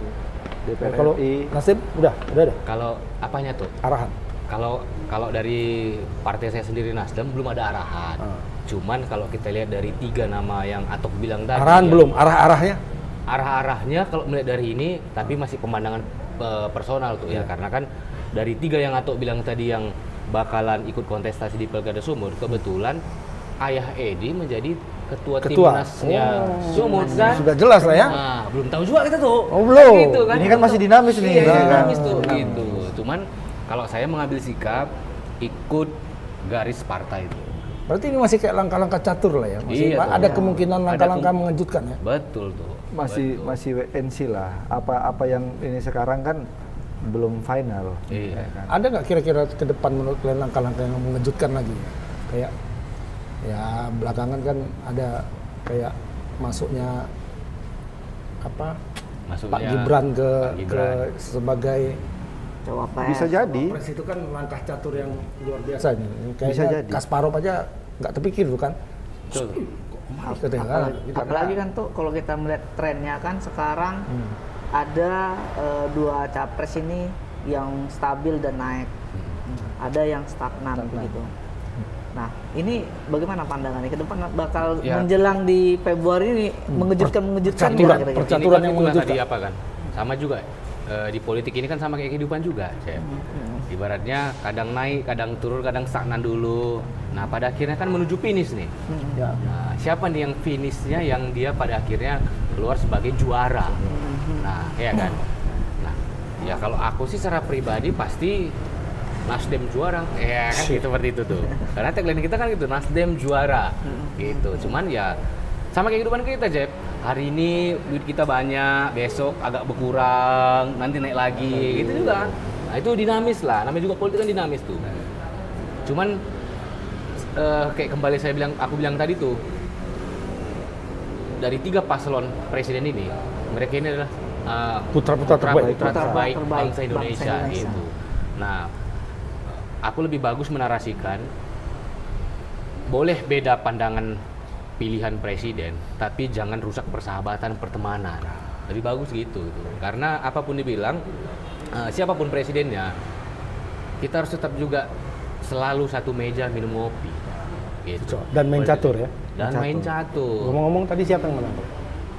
DPR Kalau RI nasib udah ada Kalau apanya tuh? arahan. Kalau dari partai saya sendiri Nasdem belum ada arahan. Cuman kalau kita lihat dari 3 nama yang Atok bilang tadi. Arahan ya, belum, arah-arahnya. Arah-arahnya kalau melihat dari ini, tapi masih pemandangan personal tuh ya, karena kan dari 3 yang Atok bilang tadi yang bakalan ikut kontestasi di Pilkada Sumut, kebetulan ayah Edi menjadi ketua. Timnasnya Sumut kan. Sudah jelas lah ya. Nah, belum tahu juga kita tuh. Oh, belum. Gitu, kan. Ini kan masih dinamis nih. Iya, Ya kan? dinamis tuh gitu. Cuman kalau saya mengambil sikap ikut garis partai itu. Berarti ini masih kayak langkah-langkah catur lah ya. Masih Iya, tuh. ada kemungkinan Ada langkah-langkah mengejutkan ya. Betul tuh. Masih wait and see lah. Apa yang ini sekarang kan belum final. Iya. ya kan? Ada nggak kira-kira ke depan menurut kalian langkah-langkah yang mengejutkan lagi? Kayak ya belakangan kan ada kayak masuknya apa Masuknya Pak Gibran ke Gibran. sebagai Cawapres. Bisa jadi. Wapres itu kan langkah catur yang luar biasa ini. Kayaknya Bisa jadi. Kasparov aja nggak terpikir bukan? Betul. Apalagi kan tuh kalau kita melihat trennya kan sekarang ada 2 capres ini yang stabil dan naik, ada yang stagnan begitu. Nah ini bagaimana pandangannya ke depan bakal Ya. menjelang di Februari ini mengejutkan percaturan. nggak kira-kira? Percaturan Ini yang kan itulah mengejutkan. tadi apa kan? Sama juga di politik ini kan sama kayak kehidupan juga, Chef. Ibaratnya kadang naik, kadang turun, kadang stagnan dulu. Nah, pada akhirnya kan menuju finish nih. Ya. Nah, siapa nih yang finishnya yang dia pada akhirnya keluar sebagai juara? Nah, ya kan? Nah, ya kalau aku sih secara pribadi pasti Nasdem juara, ya kan gitu, seperti itu tuh. Karena tagline kita kan gitu, Nasdem juara, gitu. Cuman ya sama kayak kehidupan kita, Jeb. Hari ini duit kita banyak, besok agak berkurang, nanti naik lagi, gitu juga. Nah itu dinamis lah, namanya juga politik kan dinamis tuh. Cuman kayak kembali aku bilang tadi tuh, dari 3 paslon presiden ini, mereka ini adalah Putra-putra terbaik. putra terbaik terbaik bangsa Indonesia, bangsa Indonesia. gitu. Nah, aku lebih bagus menarasikan, boleh beda pandangan pilihan presiden, tapi jangan rusak persahabatan, pertemanan. Lebih bagus gitu. Karena apapun dibilang, siapapun presidennya, kita harus tetap juga selalu satu meja minum kopi. Gitu. Dan main catur ya. Dan main catur. Ngomong-ngomong tadi siapa yang menang?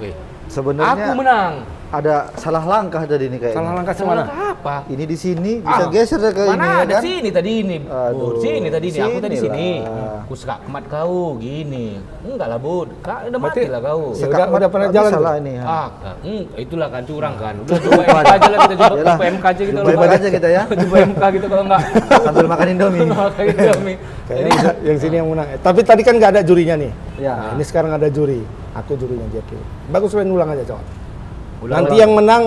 Wih, Sebenarnya aku menang. ada salah langkah tadi nih kayaknya. Salah langkah Salah semana? langkah apa? Ini di sini bisa geser deh ke ini Mana ya ada kan? sini tadi ini. Aduh, Sini tadi ini. Aku tadi sini sini. lah. Aku sekakmat kau gini. Enggak lah, Bud. Kak udah mati lah kau. Ya udah pernah nggak jalan bisa tuh? lah ini ya. Itulah kan curang kan. Udah coba MK aja lah kita coba Yalah. PMK aja kita Coba aja kita ya. Coba MK gitu kalau enggak. Sambil makan Indomie. Makan Indomie. Kayaknya yang sini yang menang. Tapi tadi kan nggak ada jurinya nih. Ya. Nah, ini sekarang ada juri. Aku jurinya JP. Bagus kalian ulang aja, kawan. Ulang, Nanti ulang. yang menang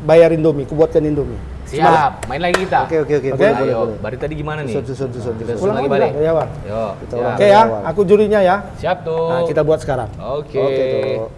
bayar Indomie, kubuatkan Indomie. Siap, main lagi kita. Oke. Oke. Boleh, boleh, Ayo, boleh. baru tadi gimana nih? Susun. Kita Ulang susun lagi lagi balik. ya, Bang. Yo, Kita siap. ulang. Oke ya, awal. aku jurinya ya. Siap tuh. Nah, kita buat sekarang. Oke. Oke tuh.